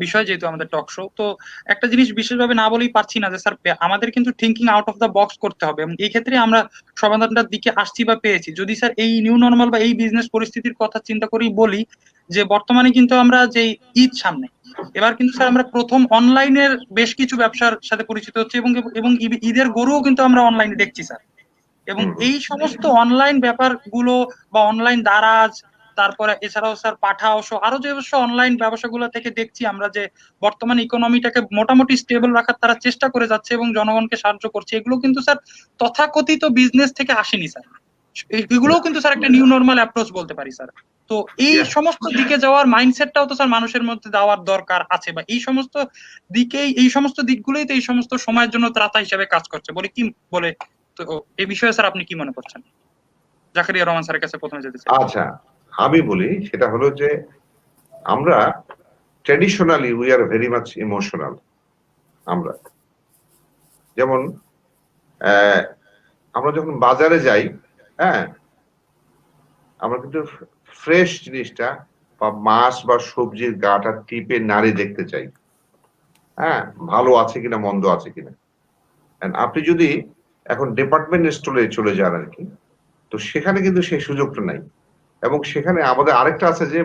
বিষয় যেহেতু আমাদের টক শো, তো একটা জিনিস বিশেষভাবে না বলেই পারছি না যে স্যার আমাদের কিন্তু thinking out of the box করতে হবে এবং এই ক্ষেত্রে আমরা সমাধানটার দিকে আসছি বা পেয়েছি। যদি স্যার এই নিউ নর্মাল বা এই বিজনেস পরিস্থিতির কথা চিন্তা করেই বলি, যে বর্তমানে কিন্তু আমরা যে ঈদ সামনে, এবার কিন্তু স্যার আমরা প্রথম অনলাইনের বেশ কিছু ব্যবসার সাথে পরিচিত হচ্ছে এবং এবং ঈদের গরুও কিন্তু আমরা অনলাইনে দেখছি স্যার। এবং এই সমস্ত অনলাইন ব্যাপারগুলো বা অনলাইন দারাজ, তারপরে এছাড়াও স্যার পাঠাও সহ আরো যে অনলাইন ব্যবসাগুলো থেকে দেখছি আমরা যে বর্তমান ইকোনমিটাকে মোটামুটি স্টেবল রাখার তারা চেষ্টা করে যাচ্ছে এবং জনগণকে সাহায্য করছে, এগুলো কিন্তু স্যার তথাকথিত বিজনেস থেকে আসেনি স্যার। এগুলোও কিন্তু স্যার একটা নিউ নর্মাল অ্যাপ্রোচ বলতে পারি স্যার। তো এই সমস্ত দিকে যাওয়ার মাইন্ডসেটটাও তো স্যার মানুষের মধ্যে দেওয়ার দরকার আছে, বা এই সমস্ত দিকেই, এই সমস্ত দিকগুলোই তো এই সমস্ত সময়ের জন্য ত্রাতা হিসেবে কাজ করছে বলে কি বলে। তো এই বিষয়ে স্যার আপনি কি মনে করছেন? জাকারিয়া রহমান স্যারের কাছে প্রথমে যেতে চাই। আচ্ছা, আমি বলি সেটা হলো যে আমরা traditionally we are very much emotional. আমরা যেমন আমরা যখন বাজারে যাই, হ্যাঁ, আমরা কিন্তু ফ্রেশ জিনিসটা বা মাছ বা সবজির গাটা টিপে নাড়ি দেখতে চাই, হ্যাঁ, ভালো আছে কিনা মন্দ আছে কিনা। আপনি যদি এখন ডিপার্টমেন্ট স্টোরে চলে যান আর কি, তো সেখানে কিন্তু সেই সুযোগটা নাই। এবং সেখানে আমাদের আরেকটা আছে যে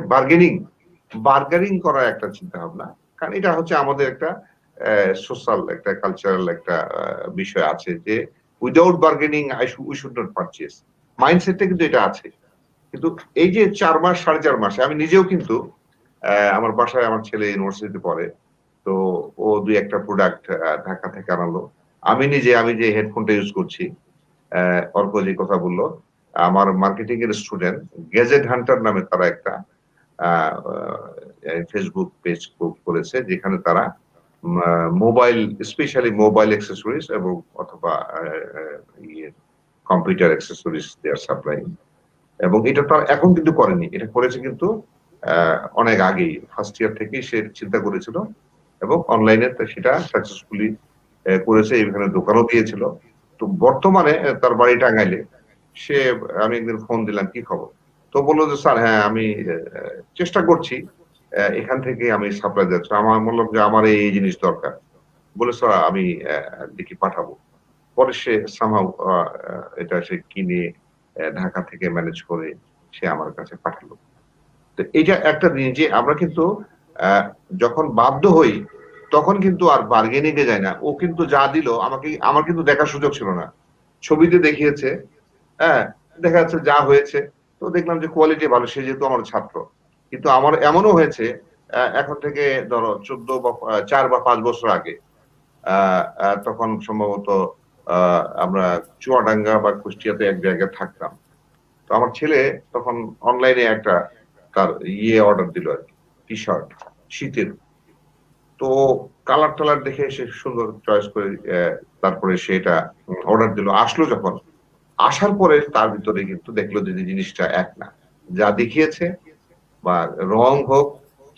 বার্গেনিং করার একটা চিন্তা ভাবনা, কারণ এটা হচ্ছে আমাদের একটা সোশ্যাল একটা কালচারাল একটা বিষয় আছে যে without bargaining we should not purchase. মাইন্ডসেটটা কিন্তু এটা আছে। কিন্তু এই যে 4 মাস 4.5 মাসে আমি নিজেও কিন্তু আমার বাসায় আমার ছেলে ইউনিভার্সিটিতে পড়ে, তো ও 2-1টা প্রোডাক্ট ঢাকা থেকে আনালো। আমি যে হেডফোনটা ইউজ করছি, অর্ক যে কথা বললো, আমার মার্কেটিং এর স্টুডেন্ট গ্যাজেট হান্টার নামে তারা একটা ফেসবুক পেজ করেছে, যেখানে তারা মোবাইল, স্পেশালি মোবাইল অ্যাক্সেসরিজ এবং অথবা কম্পিউটার অ্যাক্সেসরিজ দেয়ার সাপ্লাই। এবং এটা তারা এখন কিন্তু করেনি, এটা করেছে কিন্তু অনেক আগেই, ফার্স্ট ইয়ার থেকেই সে চিন্তা করেছিল এবং অনলাইনে সেটা সাকসেসফুলি করেছে, এখানে দোকানও দিয়েছিল। তো বর্তমানে তার বাড়ি টাঙ্গাইলে। সে, আমি একদিন ফোন দিলাম কি খবর, তো বললো যে স্যার হ্যাঁ আমি চেষ্টা করছি, এখান থেকে আমি সাপ্লাই দিচ্ছি। আমার বললাম যে আমার এই জিনিস দরকার, বলে স্যার আমি দেখি পাঠাবো। পরে সে সামহাউ এটা সে কিনে ঢাকা থেকে ম্যানেজ করে সে আমার কাছে পাঠালো। তো এটা একটা জিনিস যে আমরা কিন্তু যখন বাধ্য হই তখন কিন্তু আর বার্গেনিং এ যায় না। ও কিন্তু যা দিল আমার কিন্তু দেখার সুযোগ ছিল না, ছবিতে দেখিয়েছে, হ্যাঁ, দেখা যাচ্ছে যা হয়েছে, তো দেখলাম যে কোয়ালিটি ভালো, সে যেহেতু আমার ছাত্র। কিন্তু আমার এমনও হয়েছে এখন থেকে ধরো 4 বা 5 বছর আগে, তখন সম্ভবত আমরা চুয়াডাঙ্গা বা কুষ্টিয়াতে এক জায়গায় থাকতাম। তো আমার ছেলে তখন অনলাইনে একটা তার অর্ডার দিল আর কি, টি শার্ট শীতের। তো কালার টালার দেখে সে সুন্দর চয়েস করে তারপরে সেটা অর্ডার দিল। আসলো যখন, আসার পরে তার ভিতরে কিন্তু দেখলো যে জিনিসটা এক না, যা দেখিয়েছে বা রং হোক,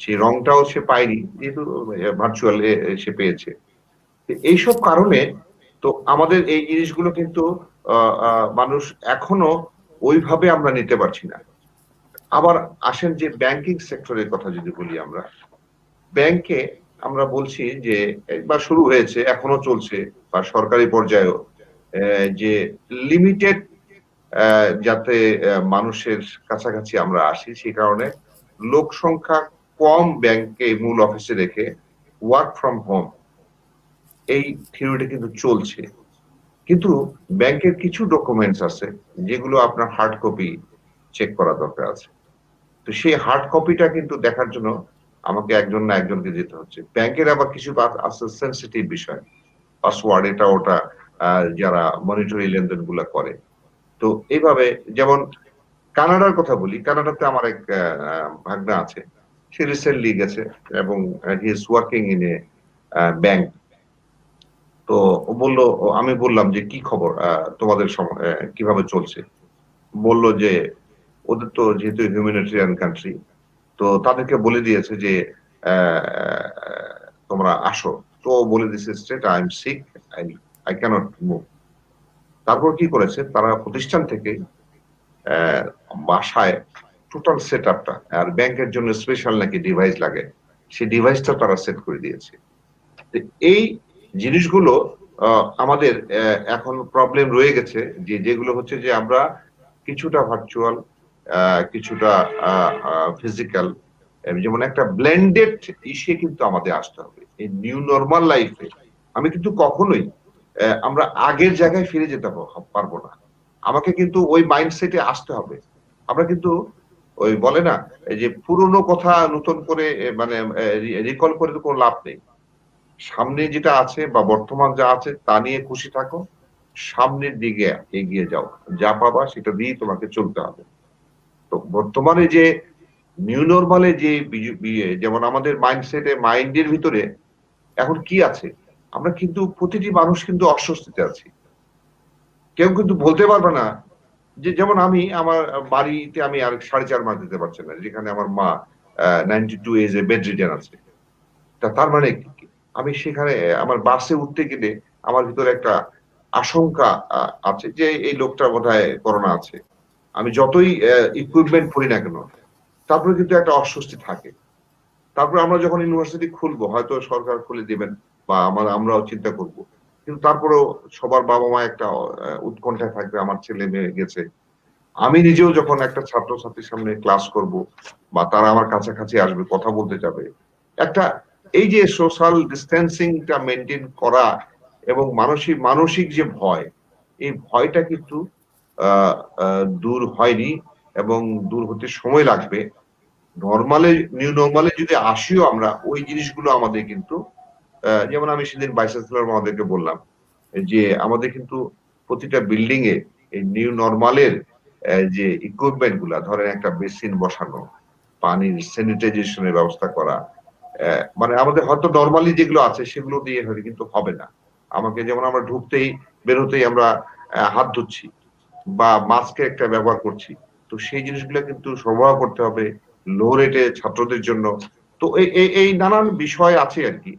সেই রংটাও সে পায়নি, যেহেতু ভার্চুয়াল সে পেয়েছে। এইসব কারণে তো আমাদের এই জিনিসগুলো কিন্তু মানুষ এখনো ওইভাবে আমরা নিতে পারছি না। আবার আসেন যে ব্যাংকিং সেক্টরের কথা যদি বলি, আমরা ব্যাংকে আমরা বলছি যে একবার শুরু হয়েছে, এখনো চলছে, বা সরকারি পর্যায়েও, যে লিমিটেড যাতে মানুষের কাছাকাছি আমরা আসি, সেই কারণে লোক সংখ্যা কম ব্যাংকে মূল অফিসে রেখে ওয়ার্ক ফ্রম হোম, এই থিওরিটা কিন্তু চলছে। কিন্তু ব্যাংকের কিছু ডকুমেন্টস আছে যেগুলো আপনার হার্ড কপি চেক করা দরকার আছে। তো সেই হার্ড কপিটা কিন্তু দেখার জন্য আমাকে একজন না একজনকে যেতে হচ্ছে। ব্যাংকের আবার কিছু আছে সেন্সিটিভ বিষয়, পাসওয়ার্ড এটা ওটা, যারা মনিটরি লেনদেন গুলা করে। তো এইভাবে যেমন কানাডার কথা বলি, কানাডাতে আমার এক ভাগনা আছে, সে রিসেন্টলি গেছে এবং he is working in a bank. তো ও বললো, আমি বললাম যে কি খবর, তোমাদের কিভাবে চলছে? বললো যে ওদের তো যেহেতু হিউম্যানিটেরিয়ান কান্ট্রি, তো তাদেরকে বলে দিয়েছে যে তোমরা আসো। তো বলে দিয়েছে straight, I am sick, I cannot move. তারপর কি করেছে, তারা প্রতিষ্ঠান থেকে বাসায় টোটাল সেট আপটা, আর ব্যাংকের জন্য স্পেশাল নাকি ডিভাইস লাগে, সেই ডিভাইসটা তারা সেট করে দিয়েছে। এই জিনিসগুলো আমাদের এখন প্রবলেম রয়ে গেছে, যেগুলো হচ্ছে যে আমরা কিছুটা ভার্চুয়াল, কিছুটা ফিজিক্যাল, যেমন একটা ব্লেন্ডেড ইসে কিন্তু আমাদের আসতে হবে এই নিউ নর্মাল লাইফে। আমি কিন্তু কখনোই আমরা আগের জায়গায় ফিরে যেতে পারবো না, আমাকে কিন্তু ওই মাইন্ডসেটে আসতে হবে। আমরা কিন্তু ওই বলে না যে পুরনো কথা নতুন করে মানে রিকল করে তো কোনো লাভ নেই। সামনে যেটা আছে বা বর্তমান যা আছে তা নিয়ে খুশি থাকো, সামনের দিকে এগিয়ে যাও, যা পাবা সেটা দিয়েই তোমাকে চলতে হবে। তো বর্তমানে যে নিউ নর্মালে যে যেমন আমাদের মাইন্ডসেটে, মাইন্ডের ভিতরে এখন কি আছে, আমরা কিন্তু প্রতিটি মানুষ কিন্তু অস্বস্তিতে আছি। কেউ কিন্তু বলতে পারবে না যে, যেমন আমি আমার বাড়িতে আমি আর 4.5 মাস দিতে পারছি না, যেখানে আমার মা 92 এজে বেড রিডেন আছে। তার মানে আমি সেখানে আমার বাসে উঠতে গেলে আমার ভিতরে একটা আশঙ্কা আছে যে এই লোকটা বোধহয় করোনা আছে। আমি যতই ইকুইপমেন্ট করি না কেন, তারপরে কিন্তু একটা অস্বস্তি থাকে। তারপরে আমরা যখন ইউনিভার্সিটি খুলবো, হয়তো সরকার খুলে দিবেন বা আমরাও চিন্তা করব, কিন্তু তারপরেও সবার বাবা মা একটা উৎকণ্ঠা থাকবে, আমার ছেলে মেয়ে গেছে। আমি নিজেও যখন একটা ছাত্রছাত্রীর সামনে ক্লাস করব বা তারা আমার কাছাকাছি আসবে, কথা বলতে যাবে, একটা এই যে সোশ্যাল ডিস্টেন্সিংটা মেনটেন করা এবং মানসিক যে ভয়, এই ভয়টা কিন্তু দূর হয়নি এবং দূর হতে সময় লাগবে। নিউ নর্মালে যদি আসিও আমরা, ওই জিনিসগুলো আমাদের কিন্তু যেমন আমি সেদিন ভাইস চ্যান্সেলর আমাদেরকে বললাম যে আমাদের কিন্তু প্রতিটা বিল্ডিং এ এই নিউ নর্মালের যে ইকুইপমেন্ট গুলা, ধরেন একটা বেসিন বসানো, পানির স্যানিটাইজেশনের ব্যবস্থা করা, মানে আমাদের হয়তো নর্মালি যেগুলো আছে সেগুলো দিয়ে হয়তো কিন্তু হবে না। আমাকে যেমন আমরা ঢুকতেই বেরোতেই আমরা হাত ধুচ্ছি বা মাস্ক একটা ব্যবহার করছি, তো সেই জিনিসগুলো কিন্তু সরবরাহ করতে হবে লো রেটে ছাত্রদের জন্য। তো এই নানান বিষয় আছে আর কি,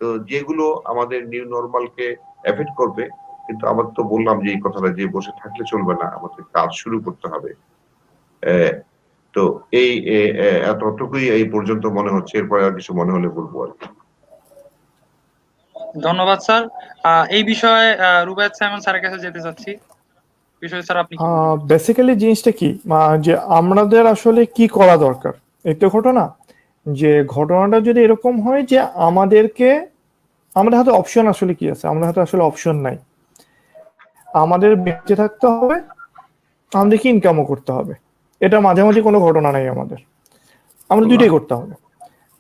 তো যেগুলো আমাদের নিউ নর্মালকে এফেক্ট করবে। কিন্তু আমার তো বললাম যে এই কথাটা, যে বসে থাকলে চলবে না, আমাদের কাজ শুরু করতে হবে। তো এই এতটুকুই এই পর্যন্ত মনে হচ্ছে, এরপরে আর কিছু মনে হলে বলবো আর কি। ধন্যবাদ স্যার। এই বিষয়ে রুবায়েত সাইমন স্যারের কাছে যেতে চাচ্ছি। বিষয় স্যার আপনি কি বলবেন? বেসিক্যালি জিনিসটা কি, যে আমাদের আসলে কি করা দরকার, একটা ঘটনা, যে ঘটনাটা যদি এরকম হয় যে আমাদের হাতে অপশন আসলে কি আছে, আমাদের হাতে আসলে অপশন নাই। আমাদের বেঁচে থাকতে হবে, আমাদেরকে ইনকামও করতে হবে, এটা মাঝামাঝি কোনো ঘটনা নাই আমাদের, আমরা দুইটাই করতে হবে।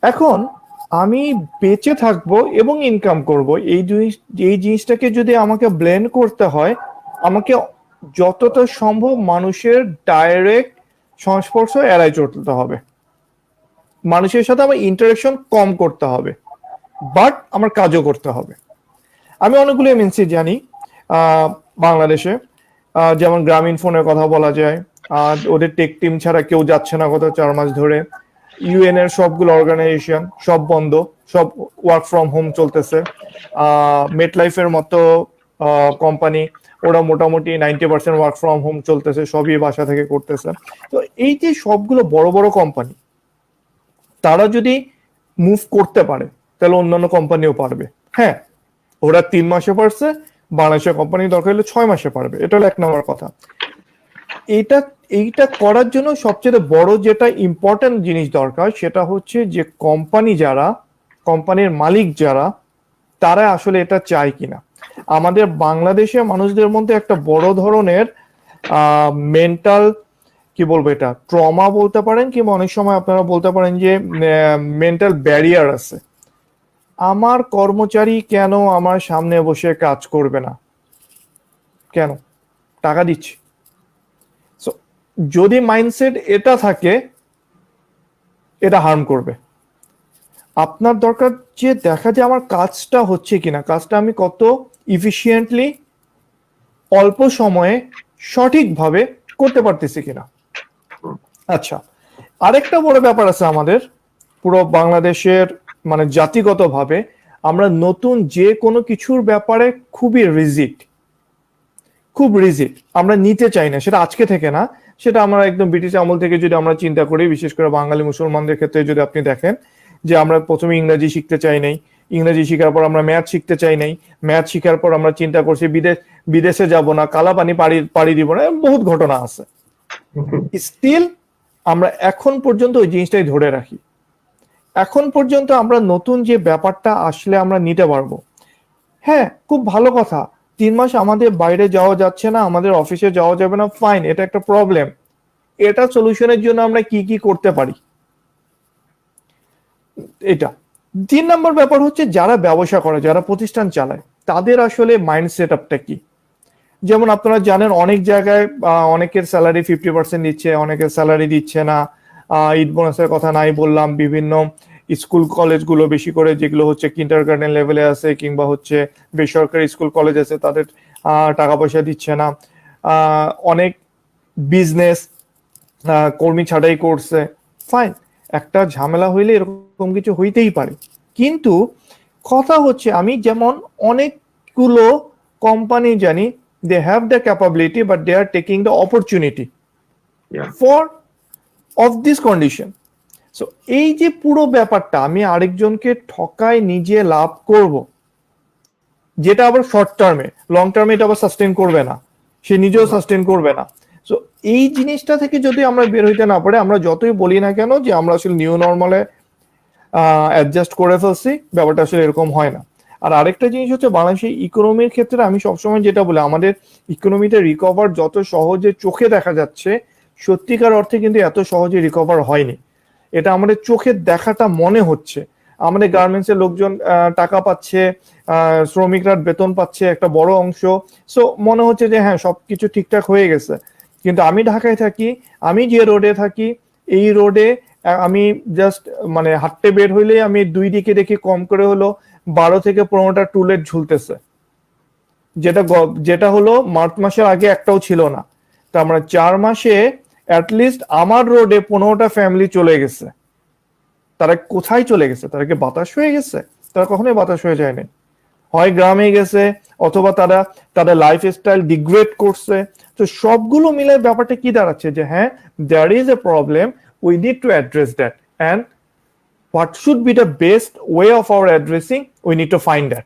এখন আমি বেঁচে থাকবো এবং ইনকাম করব, এই জিনিসটাকে যদি আমাকে ব্লেন্ড করতে হয়, আমাকে যতটা সম্ভব মানুষের ডাইরেক্ট সংস্পর্শ এড়াই চলতে হবে, মানুষের সাথে আমার ইন্টারাকশন কম করতে হবে, বাট আমার কাজও করতে হবে। আমি অনেকগুলো এমএনসি জানি বাংলাদেশে, যেমন গ্রামীণ ফোনের কথা বলা যায়, ওদের টেক টিম ছাড়া কেউ যাচ্ছে না গত 4 মাস ধরে। ইউএন এর সবগুলো অর্গানাইজেশন সব বন্ধ, সব ওয়ার্ক ফ্রম হোম চলতেছে। মেটলাইফের মতো কোম্পানি, ওরা মোটামুটি 90% ওয়ার্ক ফ্রম হোম চলতেছে, সবই বাসা থেকে করতেছে। তো এই যে সবগুলো বড় বড় কোম্পানি, তারা যদি মুভ করতে পারে তাহলে অন্যান্য কোম্পানিও পারবে। হ্যাঁ, ওরা 3 মাসে পারছে, বাংলাদেশের কোম্পানি দরকার হলে 6 মাসে পারবে, এটা হলো 1 নম্বর কথা। এইটা করার জন্য সবচেয়ে বড় যেটা ইম্পর্টেন্ট জিনিস দরকার, সেটা হচ্ছে যে কোম্পানির মালিক যারা, তারা আসলে এটা চায় কিনা। আমাদের বাংলাদেশে মানুষদের মধ্যে একটা বড় ধরনের মেন্টাল, কি বলবো, এটা ট্রমা বলতে পারেন, কিংবা অনেক সময় আপনারা বলতে পারেন যে মেন্টাল ব্যারিয়ার আছে। আমার কর্মচারী কেন আমার সামনে বসে কাজ করবে না, কেন, টাকা দিচ্ছি। যদি মাইন্ডসেট এটা থাকে, এটা হার্ম করবে। আপনার দরকার যে দেখা যে আমার কাজটা হচ্ছে কিনা, কাজটা আমি কত ইফিশিয়েন্টলি অল্প সময়ে সঠিকভাবে করতে পারতেছি কিনা। আচ্ছা, আরেকটা বড় ব্যাপার আছে আমাদের পুরো বাংলাদেশের, মানে জাতিগতভাবে আমরা নতুন যে কোনো কিছুর ব্যাপারে খুবই রিজিড, খুব রিজিড, আমরা নিতে চাই না। সেটা আজকে থেকে না, সেটা আমরা একদম ব্রিটিশ আমল থেকে যদি আমরা চিন্তা করি, বিশেষ করে বাঙালি মুসলমানদের ক্ষেত্রে যদি আপনি দেখেন যে আমরা প্রথমে ইংরেজি শিখতে চাই নাই, ইংরেজি শিখার পর আমরা ম্যাথ শিখতে চাই নাই, ম্যাথ শিখার পর আমরা চিন্তা করছি বিদেশে যাব না, কালাপানি পাড়ি দিব না, বহুত ঘটনা আছে। স্টিল আমরা এখন পর্যন্ত ওই জিনিসটাই ধরে রাখি। এখন পর্যন্ত আমরা নতুন যে ব্যাপারটা আসলে আমরা নিতে পারবো। হ্যাঁ, খুব ভালো কথা, 3 মাস আমাদের বাইরে যাওয়া যাচ্ছে না, আমাদের অফিসে যাওয়া যাবে না, ফাইন, এটা একটা প্রবলেম। এটা সলিউশনের জন্য আমরা কি কি করতে পারি, এটা। 3 নম্বর ব্যাপার হচ্ছে যারা ব্যবসা করে, যারা প্রতিষ্ঠান চালায়, তাদের আসলে মাইন্ড সেট আপটা কি। যেমন আপনারা জানেন অনেক জায়গায় অনেকের স্যালারি 50% দিচ্ছে, অনেকের স্যালারি দিচ্ছে না। ঈদ বোনাসের কথা নাই বললাম, বিভিন্ন স্কুল কলেজগুলো বেশি করে যেগুলো হচ্ছে কিন্ডারগার্টেন লেভেলে আছে কিংবা হচ্ছে বেসরকারি স্কুল কলেজ আছে, তাদের টাকা পয়সা দিচ্ছে না। অনেক বিজনেস কর্মী ছাঁটাই করছে, ফাইন, একটা ঝামেলা হইলে এরকম কিছু হইতেই পারে। কিন্তু কথা হচ্ছে আমি যেমন অনেকগুলো কোম্পানি জানি, they have the capability but they are taking the opportunity for of this condition. So এই যে পুরো ব্যাপারটা, আমি আরেকজনকে ঠকায় নিজে লাভ করব, যেটা আবার শর্ট টার্মে, লং টার্মে এটা আবার সাস্টেন করবে না, সে নিজেও সাস্টেন করবে না। সো এই জিনিসটা থেকে যদি আমরা বের হইতে না পারে, আমরা যতই বলি না কেন যে আমরা আসলে নিউ নর্মালে অ্যাডজাস্ট করে ফেলছি, ব্যাপারটা আসলে এরকম হয় না। আর আরেকটা জিনিস হচ্ছে বাংলাদেশের ইকোনমির ক্ষেত্রে আমি সবসময় যেটা বলি, আমাদের ইকোনমিতে রিকভার যত সহজে চোখে দেখা যাচ্ছে, সত্যিকার অর্থে কিন্তু এত সহজে রিকভার হয়নি। এটা আমাদের চোখে দেখাটা মনে হচ্ছে, আমাদের গার্মেন্টস এর লোকজন টাকা পাচ্ছে, শ্রমিকরা বেতন পাচ্ছে একটা বড় অংশ, সো মনে হচ্ছে যে হ্যাঁ সবকিছু ঠিকঠাক হয়ে গেছে। কিন্তু আমি ঢাকায় থাকি, আমি যে রোডে থাকি, এই রোডে আমি জাস্ট মানে হাঁটতে বের হইলে আমি 2 দিকে দেখি কম করে হলো 12 থেকে 15টা টুলেট ঝুলতেছে, যেটা হলো মার্চ মাসের আগে একটাও ছিল না। তো আমরা 4 মাসে অ্যাটলিস্ট আমার রোডে 15টা ফ্যামিলি চলে গেছে। তারা কোথায় চলে গেছে? তারা কি বাতাস হয়ে গেছে? তারা কখনোই বাতাস হয়ে যায় না, হয় গ্রামে গেছে অথবা তাদের লাইফস্টাইল ডিগ্রেড করছে। তো সবগুলো মিলে ব্যাপারটা কি দাঁড়াচ্ছে যে হ্যাঁ, there is a problem, we need to address that, and what should be the best way of our addressing, we need to find that.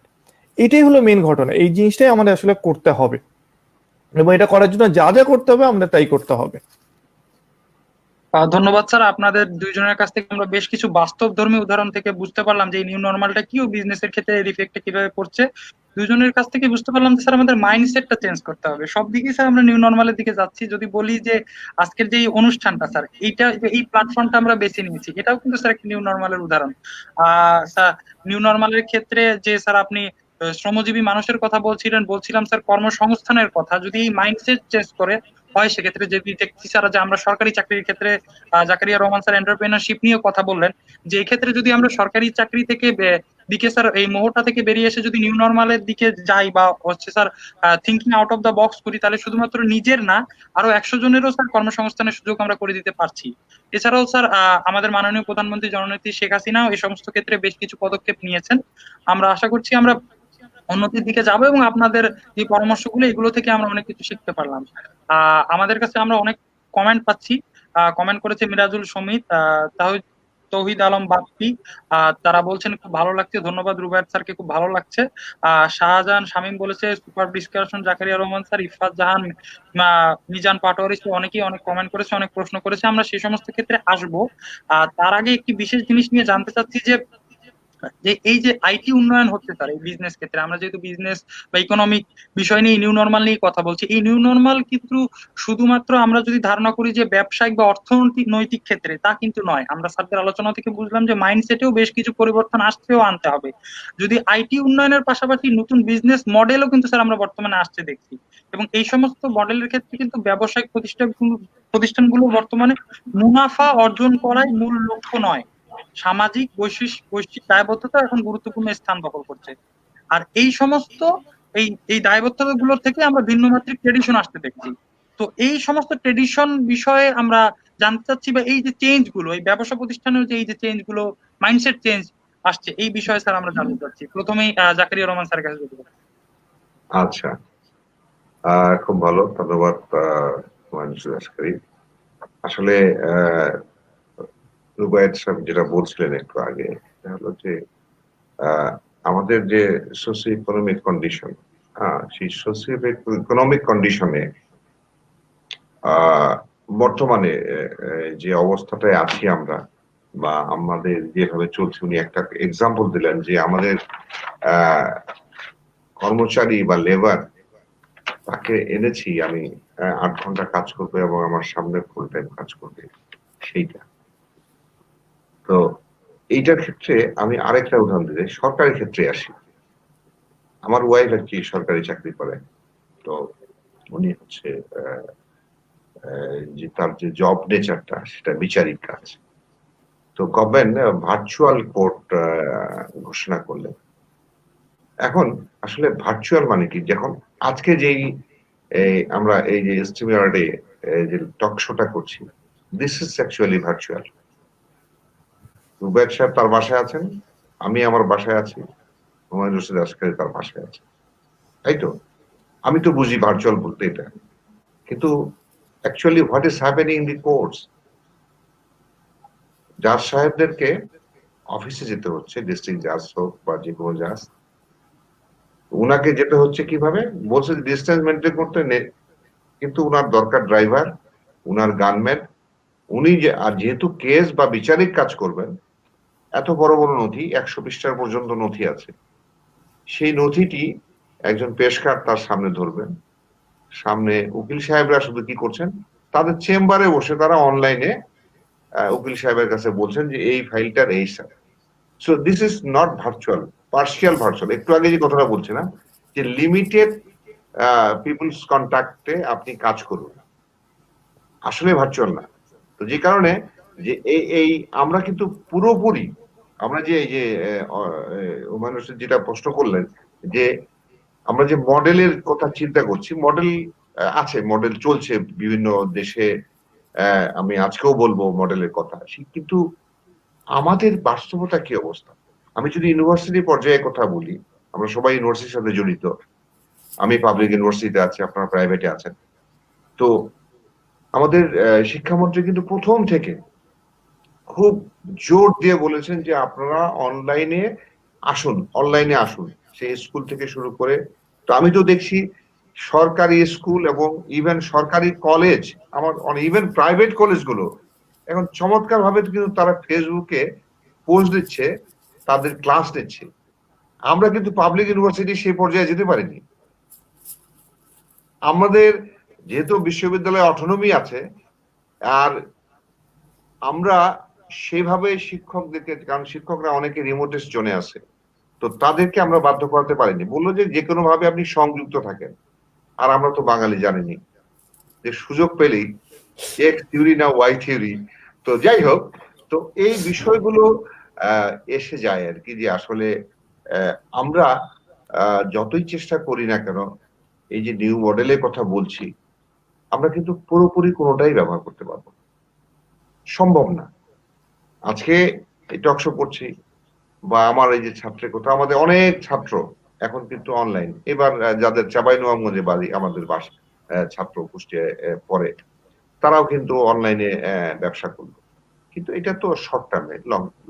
এটাই হলো মেইন ঘটনা। এই জিনিসটাই আমাদের আসলে করতে হবে, এবং এটা করার জন্য যা যা করতে হবে আমাদের তাই করতে হবে। ধন্যবাদ স্যার, আপনাদের দুইজনের কাছ থেকে আমরা বেশ কিছু বাস্তবধর্মী উদাহরণ থেকে বুঝতে পারলাম যে এই নিউ নর্মালটা কি ও বিজনেসের ক্ষেত্রে এর ইফেক্টটা কিভাবে পড়ছে। দুইজনের কাছ থেকে বুঝতে পারলাম যে স্যার আমাদের মাইন্ডসেটটা চেঞ্জ করতে হবে। সব দিকেই স্যার আমরা নিউ নর্মালের দিকে যাচ্ছি। যদি বলি যে আজকের যে এই অনুষ্ঠানটা স্যার, এই প্ল্যাটফর্মটা আমরা বেছে নিয়েছি, এটাও কিন্তু স্যার একটা নিউ নর্মালের উদাহরণ। স্যার নিউ নর্মালের ক্ষেত্রে যে স্যার আপনি শ্রমজীবী মানুষের কথা বলছিলাম স্যার কর্মসংস্থানের কথা, যদি এই মাইন্ডসেট চেঞ্জ করে হয় সেক্ষেত্রে যে দেখছি স্যার যে আমরা সরকারি চাকরির ক্ষেত্রে জাকারিয়া রহমান স্যার এন্টারপ্রেনারশিপ নিয়ে কথা বললেন, যে এই ক্ষেত্রে যদি আমরা সরকারি চাকরি থেকে দিকে স্যার এই মোহটা থেকে বেরিয়ে এসে যদি নিউ নর্মালের দিকে যাই বা হচ্ছে sir thinking out of the box করি, তাহলে শুধুমাত্র নিজের না আরো 100 জনেরও স্যার কর্মসংস্থানের সুযোগ আমরা করে দিতে পারছি। এছাড়াও স্যার আমাদের মাননীয় প্রধানমন্ত্রী জননেত্রী শেখ হাসিনাও এই সমস্ত ক্ষেত্রে বেশ কিছু পদক্ষেপ নিয়েছেন। আমরা আশা করছি আমরা উন্নতির দিকে যাবো এবং আপনাদের যে পরামর্শগুলো এগুলো থেকে আমরা অনেক কিছু শিখতে পারলাম। আমাদের কাছে আমরা অনেক কমেন্ট পাচ্ছি। কমেন্ট করেছে মিরাজুল সমিত, তৌহিদ আলম বাপ্পি, তারা বলছেন খুব ভালো লাগছে, ধন্যবাদ রুবায়েত স্যারকে, খুব ভালো লাগছে। শাহজাহান শামীম বলেছে super discussion Zakaria Rahman sir. Ifat Jahan, Mizan Patwari, অনেকেই অনেক কমেন্ট করেছে, অনেক প্রশ্ন করেছে, আমরা সেই সমস্ত ক্ষেত্রে আসবো। তার আগে একটি বিশেষ জিনিস নিয়ে জানতে চাচ্ছি যে এই যে আইটি উন্নয়ন হচ্ছে স্যার এই বিজনেস ক্ষেত্রে, আমরা যেহেতু বিজনেস বা ইকোনমিক বিষয় নিয়ে নিউ নর্মাল নিয়ে কথা বলছি, এই নিউ নর্মাল কিন্তু শুধুমাত্র আমরা যদি ধারণা করি যে ব্যবসায়িক বা অর্থনৈতিক ক্ষেত্রে, তা কিন্তু নয়। আমরা স্যারদের আলোচনা থেকে বুঝলাম যে মাইন্ডসেটেও বেশ কিছু পরিবর্তন আসছেও আনতে হবে। যদি আইটি উন্নয়নের পাশাপাশি নতুন বিজনেস মডেলও কিন্তু স্যার আমরা বর্তমানে আসছে দেখছি, এবং এই সমস্ত মডেলের ক্ষেত্রে কিন্তু ব্যবসায়িক প্রতিষ্ঠানগুলো বর্তমানে মুনাফা অর্জন করাই মূল লক্ষ্য নয়, সামাজিক বৈশ্বিক দায়বদ্ধতা এখন গুরুত্বপূর্ণ স্থান দখল করছে। আর এই সমস্ত এই দায়বদ্ধতা গুলোর থেকে আমরা ভিন্ন মাত্রিক ট্রেডিশন আসতে দেখছি। তো এই সমস্ত ট্রেডিশন বিষয়ে আমরা জানতে চাচ্ছি, বা এই যে চেঞ্জ গুলো, এই ব্যবসা প্রতিষ্ঠানের যে এই যে চেঞ্জ গুলো, মাইন্ডসেট চেঞ্জ আসছে, এই বিষয়ে স্যার আমরা জানতে চাচ্ছি। প্রথমেই জাকারিয়া রহমান স্যারের কাছে যেতে পারি। আচ্ছা, খুব ভালো, ধন্যবাদ হুমায়ুন আসকারী। আসলে রুবায়েত সাহেব যেটা বলছিলেন একটু আগে, সেটা হলো যে আমাদের যে সোশিও ইকোনমিক কন্ডিশন, সেই সোশিও ইকোনমিক কন্ডিশনে বর্তমানে যে অবস্থাটায় আছি আমরা, বা আমাদের যেভাবে চলছে, উনি একটা এক্সাম্পল দিলেন যে আমাদের কর্মচারী বা লেবার, তাকে এনেছি আমি 8 ঘন্টা কাজ করবে এবং আমার সামনে ফুল টাইম কাজ করবে, সেইটা। তো এইটার ক্ষেত্রে আমি আরেকটা উদাহরণ দিই, সরকারি ক্ষেত্রে আসি। আমার ওয়াইফ আর কি সরকারি চাকরি করে। তো উনি হচ্ছে যে তার যে জব নেচারটা, সেটা বিচারিক কাজ। তো গভর্নমেন্ট ভার্চুয়াল কোর্ট ঘোষণা করলেন। এখন আসলে ভার্চুয়াল মানে কি, যখন আজকে যেই আমরা এই যে স্ট্রিমিয়ার্ডে যে টক শোটা করছি, this is actually virtual. Rubayet সাহেব তার বাসায় আছেন, আমি আমার বাসায় আছি, হুমায়ুন রশিদ আসকারী তার বাসায় আছে, তাই তো? আমি তো বুঝি ভার্চুয়াল বলতে এটা, কিন্তু actually what is happening in the courts, জাজ সাহেবদেরকে অফিসে যেতে হচ্ছে, ডিস্ট্রিক্ট জাজ হোক বা যে কোনো জাজ, উনাকে যেতে হচ্ছে কিভাবে, বলছে ডিস্টেন্স মেনটেন করতে, কিন্তু উনার দরকার ড্রাইভার, উনার গানম্যান, উনি যে, আর যেহেতু কেস বা বিচারিক কাজ করবেন, এত বড় বড় নথি, 100 পৃষ্ঠার পর্যন্ত নথি আছে, সেই নথিটি একজন পেশকার তার সামনে ধরবেন, সামনে উকিল সাহেবরা শুধু কি করছেন, তাদের চেম্বারে বসে তারা অনলাইনে উকিল সাহেবের কাছে বলছেন যে এই ফাইলটার এই sir. So this is not virtual, partial virtual. একটু আগে যে কথাটা বলছিলাম যে লিমিটেড পিপলস কন্ট্যাক্টে আপনি কাজ করুন, আসলে ভার্চুয়াল না। তো যে কারণে যে এই আমরা কিন্তু পুরোপুরি, আমরা যে এই যে হুমায়ুন রশিদ যেটা প্রশ্ন করলেন, যে আমরা যে মডেলের কথা চিন্তা করছি, মডেল আছে, মডেল চলছে বিভিন্ন দেশে, আমি আজকেও বলবো মডেলের কথা, কিন্তু আমাদের বাস্তবতা কি অবস্থা? আমি যদি ইউনিভার্সিটি পর্যায়ে কথা বলি, আমরা সবাই ইউনিভার্সিটির সাথে জড়িত, আমি পাবলিক ইউনিভার্সিটিতে আছি, আপনারা প্রাইভেটে আছেন। তো আমাদের শিক্ষামন্ত্রী কিন্তু প্রথম থেকে খুব জোর দিয়ে বলেছেন যে আপনারা অনলাইনে আসুন, অনলাইনে আসুন, সেই স্কুল থেকে শুরু করে। তো আমি তো দেখছি সরকারি স্কুল এবং ইভেন সরকারি কলেজ, আমার ইভেন প্রাইভেট কলেজগুলো এখন চমৎকার ভাবে কিন্তু তারা ফেসবুকে পোস্ট দিচ্ছে, তাদের ক্লাস দিচ্ছে। আমরা কিন্তু পাবলিক ইউনিভার্সিটি সেই পর্যায়ে যেতে পারিনি। আমাদের যেহেতু বিশ্ববিদ্যালয়ে অটোনমি আছে, আর আমরা সেভাবে শিক্ষকদেরকে, কারণ শিক্ষকরা অনেকে রিমোটেস্ট জোনে আছে, তো তাদেরকে আমরা বাধ্য করাতে পারিনি। বললো যে কোনো ভাবে আপনি সংযুক্ত থাকেন। আর আমরা তো বাঙালি জানেনি যে সুযোগ পেলেই এক্স থিওরি না ওয়াই থিওরি। তো যাই হোক, তো এই বিষয়গুলো এসে যায় আর কি, যে আসলে আমরা যতই চেষ্টা করি না কেন, এই যে নিউ মডেলের কথা বলছি, আমরা কিন্তু পুরোপুরি কোনোটাই ব্যবহার করতে পারবো, সম্ভব না। আজকে এই টকশো করছি, বা আমার এই যে ছাত্রের কথা, আমাদের অনেক ছাত্র এখন কিন্তু অনলাইন। এবার যাদের চাঁপাইনবাবগঞ্জে বাড়ি, আমাদের ছাত্র কুষ্টিয়ায় পড়ে, তারাও কিন্তু অনলাইনে ব্যবসা করলো। কিন্তু এটা তো শর্ট টার্মে,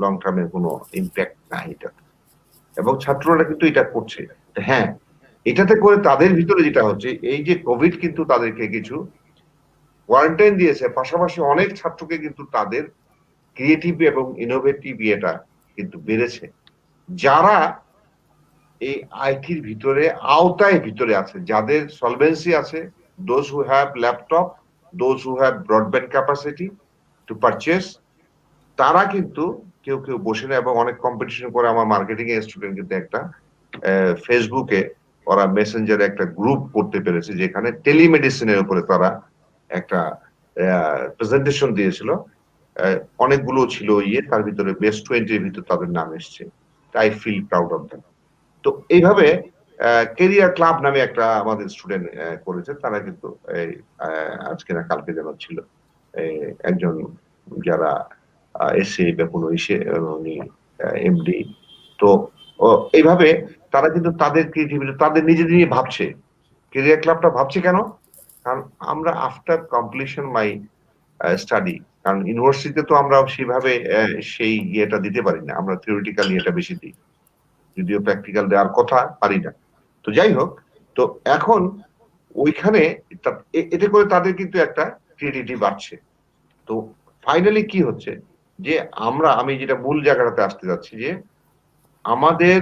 লং টার্মে কোনো ইম্প্যাক্ট নাই এটা, এবং ছাত্ররা কিন্তু এটা করছে। হ্যাঁ, এটাতে করে তাদের ভিতরে যেটা হচ্ছে, এই যে কোভিড কিন্তু তাদেরকে কিছু কোয়ারেন্টাইন দিয়েছে, পাশাপাশি অনেক ছাত্রকে কিন্তু তাদের ক্রিয়েটিভ এবং ইনোভেটিভ ইয়েটা কিন্তু বেড়েছে। যারা এই আইটির ভিতরে আওতায় ভিতরে আছে, যাদের সলভেন্সি আছে, those who have laptop, those who have broadband capacity to purchase, তারা কিন্তু কেউ কেউ বসে না, এবং অনেক কম্পিটিশন করে। আমার মার্কেটিং এর স্টুডেন্ট কিন্তু একটা ফেসবুকে ওরা মেসেঞ্জারে একটা গ্রুপ করতে পেরেছে, যেখানে টেলিমেডিসিনের উপরে তারা একটা প্রেজেন্টেশন দিয়েছিল, অনেকগুলো ছিল তার ভিতরে বেস্ট 20-এর ভিতরে তাদের নাম এসছে। I feel proud of them. তো এইভাবে কেরিয়ার ক্লাব নামে একটা আমাদের স্টুডেন্ট করেছে, তারা কিন্তু আজকে না কালকে যেন ছিল একজন যারা এসে বেপন উনি এমডি। তো এইভাবে তারা কিন্তু তাদের ক্রিয়েটিভিটি তাদের নিজেদের নিয়ে ভাবছে। কেরিয়ার ক্লাবটা ভাবছে কেন? কারণ আমরা আফটার কমপ্লিশন মাই স্টাডি, কারণ ইউনিভার্সিটিতে তো আমরা সেইভাবে সেই ইয়েটা দিতে পারি না, আমরা থিওরিটিক্যাল ইয়েটা বেশি দিই, যদিও প্র্যাকটিক্যাল দেওয়ার কথা পারি না। তো যাই হোক, তো এখন ওইখানে এতে করে তাদের কিন্তু একটা ক্রিয়েটিভিটি বাড়ছে। তো ফাইনালি কি হচ্ছে যে আমি যেটা মূল জায়গাটাতে আসতে যাচ্ছি, যে আমাদের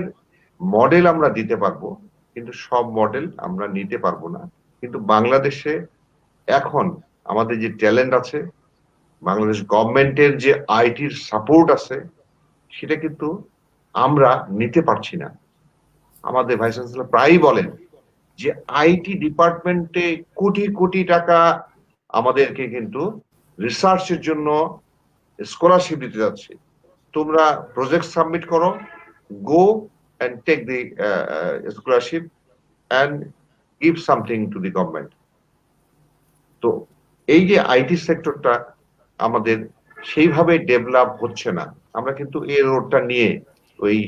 মডেল আমরা দিতে পারবো, কিন্তু সব মডেল আমরা নিতে পারবো না। কিন্তু বাংলাদেশে এখন আমাদের যে ট্যালেন্ট আছে, বাংলাদেশ গভর্নমেন্টের যে আইটির সাপোর্ট আছে, সেটা কিন্তু আমরা নিতে পারছি না। আমাদের ভাইস চ্যান্সেলর প্রায়ই বলেন যে আইটি ডিপার্টমেন্টে কোটি কোটি টাকা আমাদেরকে কিন্তু রিসার্চের জন্য স্কলারশিপ দিতে যাচ্ছে। তোমরা প্রজেক্ট সাবমিট করো, গো and take the scholarship and give something to the government. তো এই যে আইটি সেক্টরটা আমাদের সেইভাবে ডেভেলপ হচ্ছে না। আমরা কিন্তু এই রোডটা নিয়ে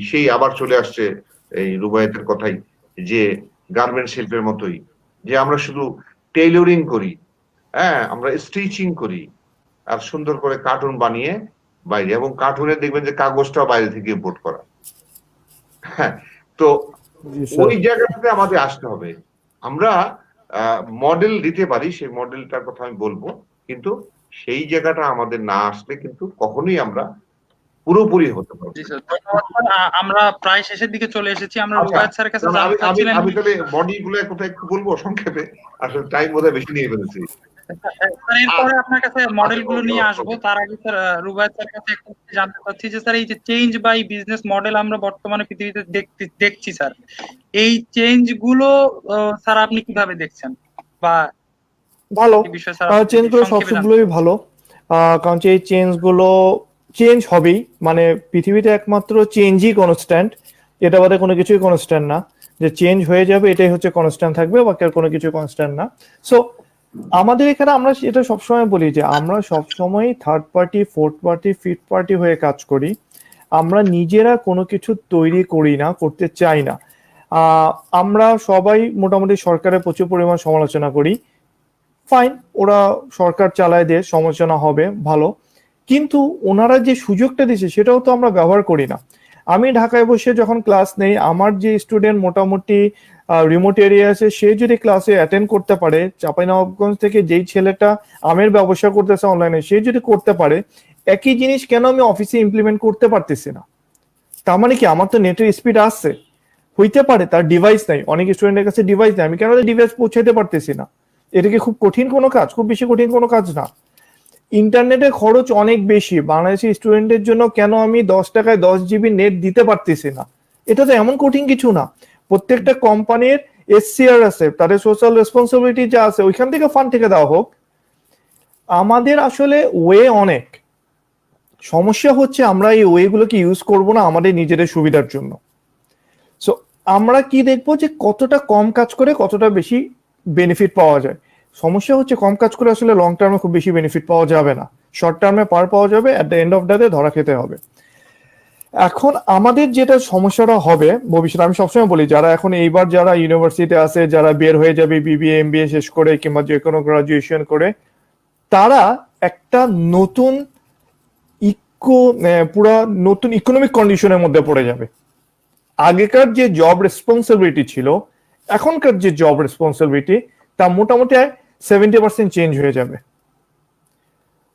সেই আবার চলে আসছে এই রুবায়েতের কথাই, যে গার্মেন্ট শিল্পের মতোই, যে আমরা শুধু টেইলরিং করি, আমরা স্টিচিং করি, আর সুন্দর করে কার্টুন বানিয়ে বাইরে, এবং কার্টুনে দেখবেন যে কাগজটাও বাইরে থেকে ইম্পোর্ট করা। হ্যাঁ, তো ওই জায়গাটাতে আমাদের আসতে হবে। আমরা মডেল দিতে পারি, সেই মডেলটার কথা আমি বলবো, কিন্তু সেই জায়গাটা আমাদের না আসলে কিন্তু কখনোই আমরা পুরোপুরি হতে পারবো। আমরা প্রায় শেষের দিকে চলে এসেছি। আমরা রুবায়েত স্যারের কাছে জানতে চাচ্ছিলাম, আমি তাহলে মডেলগুলো কথা একটু বলবো সংক্ষেপে, আসলে টাইম বোধহয় বেশি নিয়ে ফেলেছি। এরপরে আপনার কাছে মডেলগুলো নিয়ে আসবো। তার আগে স্যার রুবায়েত স্যারের কাছে একটু জানতে চাচ্ছি যে স্যার এই যে চেঞ্জ বাই বিজনেস মডেল আমরা বর্তমানে পৃথিবীতে দেখছি স্যার, এই চেঞ্জ গুলো স্যার আপনি কিভাবে দেখছেন? বা ভালো, চেঞ্জ গুলো সবগুলোই ভালো, কারণ এই চেঞ্জ গুলো চেঞ্জ হবেই, মানে পৃথিবীতে একমাত্র চেঞ্জই কনস্ট্যান্ট, এটা বাদে কোনো কিছুই কনস্ট্যান্ট না। যে চেঞ্জ হয়ে যাবে এটাই হচ্ছে কনস্ট্যান্ট থাকবে, বাকি আর কোনো কিছু কনস্ট্যান্ট না। সো আমাদের এখানে আমরা এটা সবসময় বলি যে আমরা সবসময় third party, fourth party, fifth party হয়ে কাজ করি। আমরা নিজেরা কোনো কিছু তৈরি করি না, করতে চাই না। আমরা সবাই মোটামুটি সরকারের প্রচুর পরিমাণ সমালোচনা করি, ফাইন, ওরা সরকার চালায় দিয়ে সমালোচনা হবে, ভালো, কিন্তু ওনারা যে সুযোগটা দিচ্ছে সেটাও তো আমরা ব্যবহার করি না। আমি ঢাকায় বসে যখন ক্লাস নেই, আমার যে স্টুডেন্ট মোটামুটি রিমোট এরিয়া আছে, সে যদি ক্লাসে অ্যাটেন্ড করতে পারে, চাঁপাইনবাবগঞ্জ থেকে যেই ছেলেটা আমের ব্যবসা করতেছে অনলাইনে, সে যদি করতে পারে, একই জিনিস কেন আমি অফিসে ইমপ্লিমেন্ট করতে পারতেছি না? তার মানে কি আমার তো নেটের স্পিড আসছে, হইতে পারে তার ডিভাইস নাই, অনেক স্টুডেন্টের কাছে ডিভাইস নাই, আমি কেন ডিভাইস পৌঁছাতে পারতেছি না? এটা কি খুব কঠিন কোনো কাজ? খুব বেশি কঠিন কোনো কাজ না। ইন্টারনেটের খরচ অনেক বেশি, বাংলাদেশি স্টুডেন্টের জন্য কেন আমি 10 টাকায় 10 জিবি নেট দিতে পারতেছি না? এটা তো এমন কঠিন কিছু না। প্রত্যেকটা কোম্পানির এসসিআর আছে, তাদের সোশ্যাল রেসপন্সিবিলিটি যা আছে ওইখান থেকে ফান্ড থেকে দেওয়া হোক। আমাদের আসলে ওয়ে অনেক, সমস্যা হচ্ছে আমরা এই ওয়েগুলোকে ইউজ করব না আমাদের নিজেদের সুবিধার জন্য। সো আমরা কি দেখবো যে কতটা কম কাজ করে কতটা বেশি বেনিফিট পাওয়া যায়। সমস্যা হচ্ছে কম কাজ করে আসলে লং টার্মে খুব বেশি বেনিফিট পাওয়া যাবে না, শর্ট টার্মে পাওয়া যাবে, at the end of the day ধরা খেতে হবে। এখন আমাদের যেটা সমস্যাটা হবে ভবিষ্যতে, আমি সবসময় বলি যারা এখন এইবার যারা ইউনিভার্সিটি আছে, যারা বের হয়ে যাবে বিবিএ এমবিএ শেষ করে কিংবা যে কোনো গ্রাজুয়েশন করে, তারা একটা নতুন পুরা নতুন ইকোনমিক কন্ডিশনের মধ্যে পড়ে যাবে। আগেকার যে জব রেসপন্সিবিলিটি ছিল, এখনকার যে জব রেসপন্সিবিলিটি, তা মোটামুটি 70% চেঞ্জ হয়ে যাবে।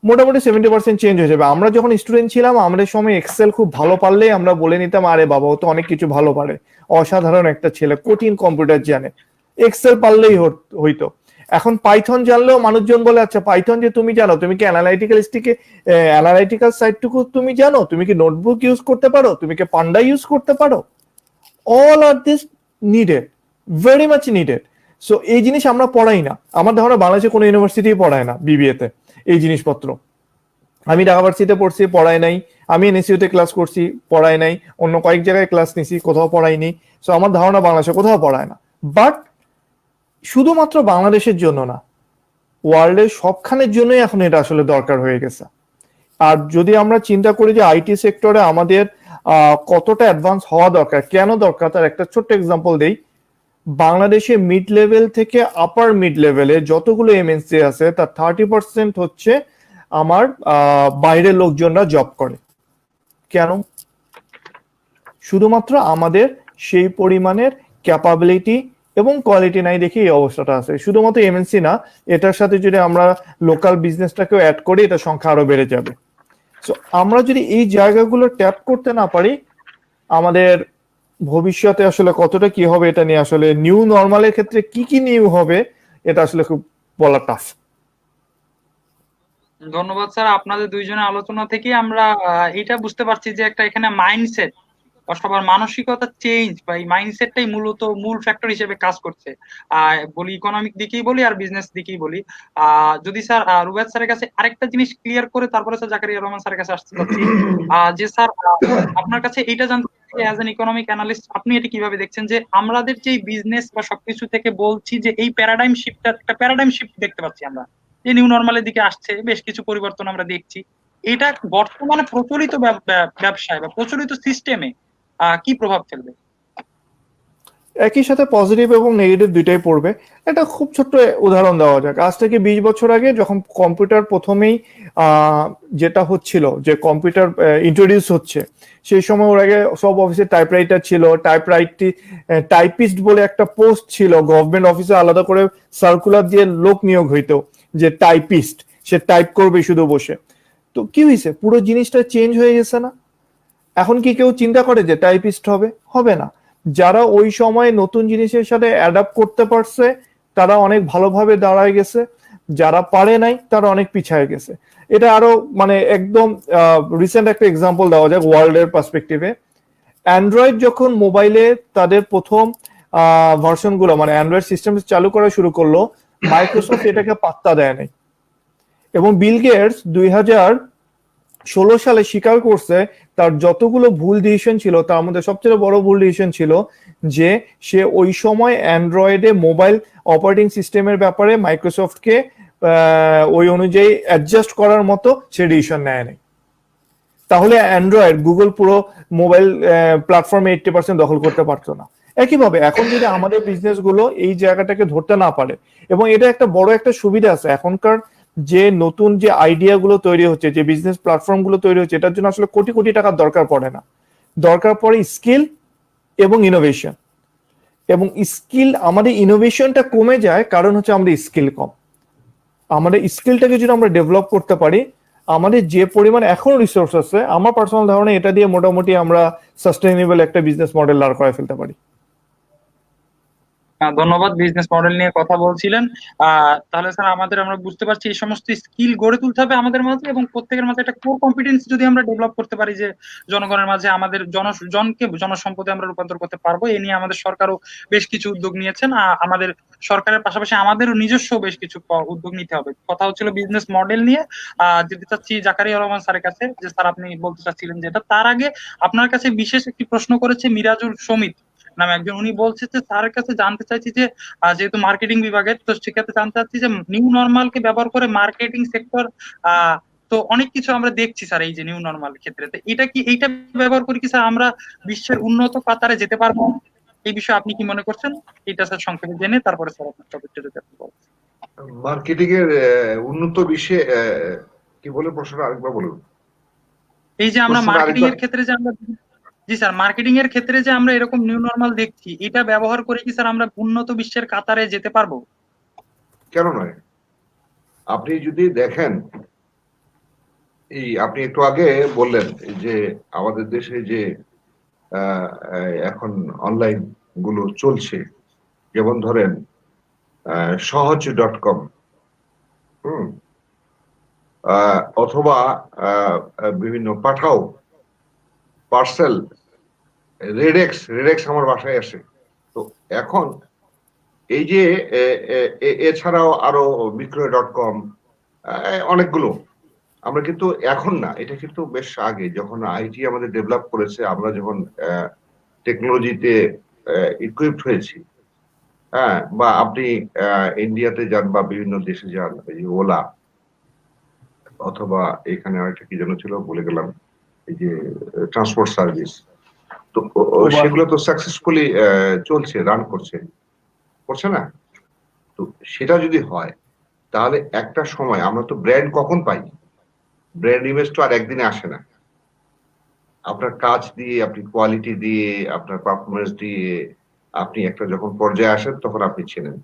মোটামুটি 70% চেঞ্জ হয়ে যাবে। আমরা যখন স্টুডেন্ট ছিলাম, আমাদের সময় এক্সেল খুব ভালো পারলেই আমরা বলে নিতাম আরে বাবা ও তো অনেক কিছু ভালো পারে, অসাধারণ একটা ছেলে, কঠিন কম্পিউটার জানে, এক্সেল পারলেই হইতো। এখন পাইথন জানলেও মানুষজন বলে আচ্ছা পাইথন যে তুমি জানো, তুমি কি অ্যানালাইটিক্যাল সাইডটুকু তুমি জানো, তুমি কি নোটবুক ইউজ করতে পারো, তুমি কি পান্ডা ইউজ করতে পারো? All are this needed, very much needed. So এই জিনিস আমরা পড়াই না, আমার ধারণা বাংলাদেশে কোনো ইউনিভার্সিটি পড়ায় না বিবিএ তে। এই জিনিসপত্র। আমি ঢাকা ভার্সিটিতে পড়ছি, পড়াই নাই। আমি এনএসইউতে ক্লাস করছি, পড়াই নাই। অন্য কয়েক জায়গায় ক্লাস নিছি, কোথাও পড়াইনি। সো আমার ধারণা বাংলাদেশে কোথাও পড়ায় না। বাট শুধুমাত্র বাংলাদেশের জন্য না, ওয়ার্ল্ডের সবখানের জন্যই এখন এটা আসলে দরকার হয়ে গেছে। আর যদি আমরা চিন্তা করি যে আইটি সেক্টরে আমাদের কতটা অ্যাডভান্স হওয়া দরকার, কেন দরকার, তার একটা ছোট্ট এক্সাম্পল দেই। বাংলাদেশে মিড লেভেল থেকে আপার মিড লেভেলে যতগুলো এমএনসি আছে তার 30% হচ্ছে আমার বাইরের লোকজনরা জব করে। কেন? শুধুমাত্র আমাদের সেই পরিমাণের ক্যাপাবিলিটি এবং কোয়ালিটি নাই দেখে এই অবস্থাটা আছে। শুধুমাত্র এমএনসি না, এটার সাথে যদি আমরা লোকাল বিজনেসটাকেও অ্যাড করি, এটা সংখ্যা আরো বেড়ে যাবে। সো আমরা যদি এই জায়গাগুলো ট্যাপ করতে না পারি, আমাদের ভবিষ্যতে আসলে কতটা কি হবে এটা নিয়ে আসলে নিউ নর্মালের ক্ষেত্রে কি কি নিউ হবে এটা আসলে খুব বলা টাফ। ধন্যবাদ স্যার, আপনাদের দুইজনের আলোচনা থেকে আমরা এটা বুঝতে পারছি যে একটা এখানে মাইন্ডসেট বা সবার মানসিকতা চেঞ্জ বা এই মাইন্ডসেটটাই মূলত মূল ফ্যাক্টর হিসেবে কাজ করছে। বলি ইকোনমিক দিকেই বলি আর বিজনেস দিকেই বলি। যদি স্যার রুবেদ স্যারের কাছে আরেকটা জিনিস ক্লিয়ার করে তারপরে স্যার জাকারিয়া রহমান স্যারের কাছে আসতে চাচ্ছি যে স্যার আপনার কাছে এটা জানতে অ্যাজ এন ইকোনমিক অ্যানালিস্ট আপনি এটা কিভাবে দেখছেন যে আমাদের যে বিজনেস বা সবকিছু থেকে বলছি যে এই প্যারাডাইম শিফটটা একটা প্যারাডাইম শিফট দেখতে পাচ্ছি আমরা, যে নিউ নর্মালের দিকে আসছে, বেশ কিছু পরিবর্তন আমরা দেখছি। এটা বর্তমানে প্রচলিত ব্যবসায় বা প্রচলিত সিস্টেমে কি প্রভাব ফেলবে? একই সাথে পজিটিভ এবং নেগেটিভ দুইটাই পড়বে। একটা খুব ছোট্ট উদাহরণ দেওয়া যাক। আজ থেকে 20 বছর আগে যখন কম্পিউটার প্রথমেই যেটা হচ্ছিল, যে কম্পিউটার ইন্ট্রোডিউস হচ্ছে, সেই সময় ওর আগে সব অফিসে টাইপরাইটার ছিল। টাইপিস্ট বলে একটা পোস্ট ছিল গভর্নমেন্ট অফিসে, আলাদা করে সার্কুলার দিয়ে লোক নিয়োগ হইতো যে টাইপিস্ট, সে টাইপ করবে শুধু বসে। তো কি হয়েছে, পুরো জিনিসটা চেঞ্জ হয়ে গেছে না? এখন কি কেউ চিন্তা করে যে টাইপিস্ট হবে? হবে না। যারা ওই সময় নতুন জিনিসের সাথে অ্যাডাপ্ট করতে পারছে তারা অনেক ভালোভাবে দাঁড়ায় গেছে, যারা পারে নাই তারা অনেক পিছায় গেছে। এটা আরো মানে একদম রিসেন্ট একটা এক্সাম্পল দেওয়া যাক ওয়ার্ল্ডের পার্সপেক্টিভে। অ্যান্ড্রয়েড যখন মোবাইলে তাদের প্রথম ভার্সন গুলো মানে অ্যান্ড্রয়েড সিস্টেম চালু করা শুরু করলো, মাইক্রোসফট এটাকে পাত্তা দেয় নাই। এবং বিল গেটস 2016 সালে স্বীকার করছে তার যতগুলো ভুল ডিসিশন ছিল তার মধ্যে সবচেয়ে বড় ভুল ডিসিশন ছিল যে সে ওই সময় অ্যান্ড্রয়েডে মোবাইল অপারেটিং সিস্টেমের ব্যাপারে মাইক্রোসফটকে ওই অনুযায়ী অ্যাডজাস্ট করার মতো সে ডিসিশন নেয় নাই। তাহলে অ্যান্ড্রয়েড গুগল পুরো মোবাইল প্ল্যাটফর্মে 80% দখল করতে পারতো না। একইভাবে এখন যদি আমাদের বিজনেস গুলো এই জায়গাটাকে ধরতে না পারে, এবং এটা একটা বড় একটা সুবিধা আছে এখনকার যে নতুন যে আইডিয়া গুলো তৈরি হচ্ছে, যে বিজনেস প্ল্যাটফর্ম গুলো তৈরি হচ্ছে, এটার জন্য আসলে কোটি কোটি টাকার দরকার পড়ে না। দরকার পড়ে স্কিল এবং ইনোভেশন। এবং স্কিল, আমাদের ইনোভেশনটা কমে যায় কারণ হচ্ছে আমাদের স্কিল কম। আমাদের স্কিলটাকে যদি আমরা ডেভেলপ করতে পারি, আমাদের যে পরিমাণ এখন রিসোর্স আছে, আমার পার্সোনাল ধারণা এটা দিয়ে মোটামুটি আমরা সাস্টেইনেবল একটা বিজনেস মডেল দাঁড় করে ফেলতে পারি। ধন্যবাদ, বিজনেস মডেল নিয়ে কথা বলছিলেন। তাহলে স্যার আমরা বুঝতে পারছি এই সমস্ত স্কিল গড়ে তুলতে হবে আমাদের মাঝে, এবং প্রত্যেকের মাঝে একটা কোর কম্পিটেন্স যদি আমরা ডেভেলপ করতে পারি যে জনগণের মাঝে আমাদের জনসম্পদে আমরা রূপান্তর করতে পারবো। এ নিয়ে আমাদের সরকারও বেশ কিছু উদ্যোগ নিয়েছেন। আমাদের সরকারের পাশাপাশি আমাদেরও নিজস্ব বেশ কিছু উদ্যোগ নিতে হবে। কথা হচ্ছিল বিজনেস মডেল নিয়ে। যেতে চাচ্ছি জাকারিয়া রহমান স্যারের কাছে, যে স্যার আপনি বলতে চাচ্ছিলেন যেটা, তার আগে আপনার কাছে বিশেষ একটি প্রশ্ন করেছে মিরাজুল সমিত নামে একজন। উনি বলছে যে স্যারের কাছে জানতে চাইছি যে যেহেতু মার্কেটিং বিভাগের, তো সেক্ষেত্রে জানতে চাচ্ছি যে নিউ নর্মালকে ব্যবহার করে মার্কেটিং সেক্টর তো অনেক কিছু আমরা দেখছি স্যার এই যে নিউ নর্মাল ক্ষেত্রে, তো এইটা ব্যবহার করে কি স্যার আমরা বিশ্বের উন্নত কাতারে যেতে পারবো? এই বিষয়ে আপনি কি মনে করছেন? এটা স্যার সংক্ষেপে জেনে তারপরে স্যার আপনার টপিকটা যদি আপনি বলেন। মার্কেটিং এর উন্নত বিশ্বে কি বলে, প্রশ্নটা আরেকবার বলুন। এই যে আমরা মার্কেটিং এর ক্ষেত্রে যে আমরা, জি স্যার, মার্কেটিং এর ক্ষেত্রে যে আমরা এরকম নিউ নরমাল দেখছি, এটা ব্যবহার করে কি স্যার আমরা উন্নত বিশ্বের কাতারে যেতে পারবো? কেন নয়? আপনি যদি দেখেন, এই আপনি একটু আগে বললেন যে আমাদের দেশে যে এখন অনলাইন গুলো চলছে, যেমন ধরেন সহজ.com, অথবা বিভিন্ন পাঠাও, পার্সেল, রেডেক্স আমার বাসায় আসে। তো এখন এই যে এছাড়াও আরো বিক্রয়.com, অনেকগুলো। আমরা কিন্তু এখন না, এটা কিন্তু বেশ আগে যখন আইটি আমাদের ডেভেলপ করেছে, আমরা যখন টেকনোলজিতে ইকুইপড হয়েছি, হ্যাঁ, বা আপনি ইন্ডিয়াতে যান বা বিভিন্ন দেশে যান, এই যে ওলা অথবা এখানে আরেকটা কি যেন ছিল ভুলে গেলাম, এই যে ট্রান্সপোর্ট সার্ভিস, তো Uber. সেগুলো তো সাকসেসফুলি চলছে, রান করছে না? তো সেটা যদি হয় তাহলে একটা সময় আমরা তো ব্র্যান্ড কখন পাই? ব্র্যান্ড ইমেজ তো আর একদিনে আসে না। আপনার কাজ দিয়ে, আপনি কোয়ালিটি দিয়ে, আপনার পারফরমেন্স দিয়ে আপনি একটা যখন পর্যায়ে আসেন তখন আপনি চেনেন।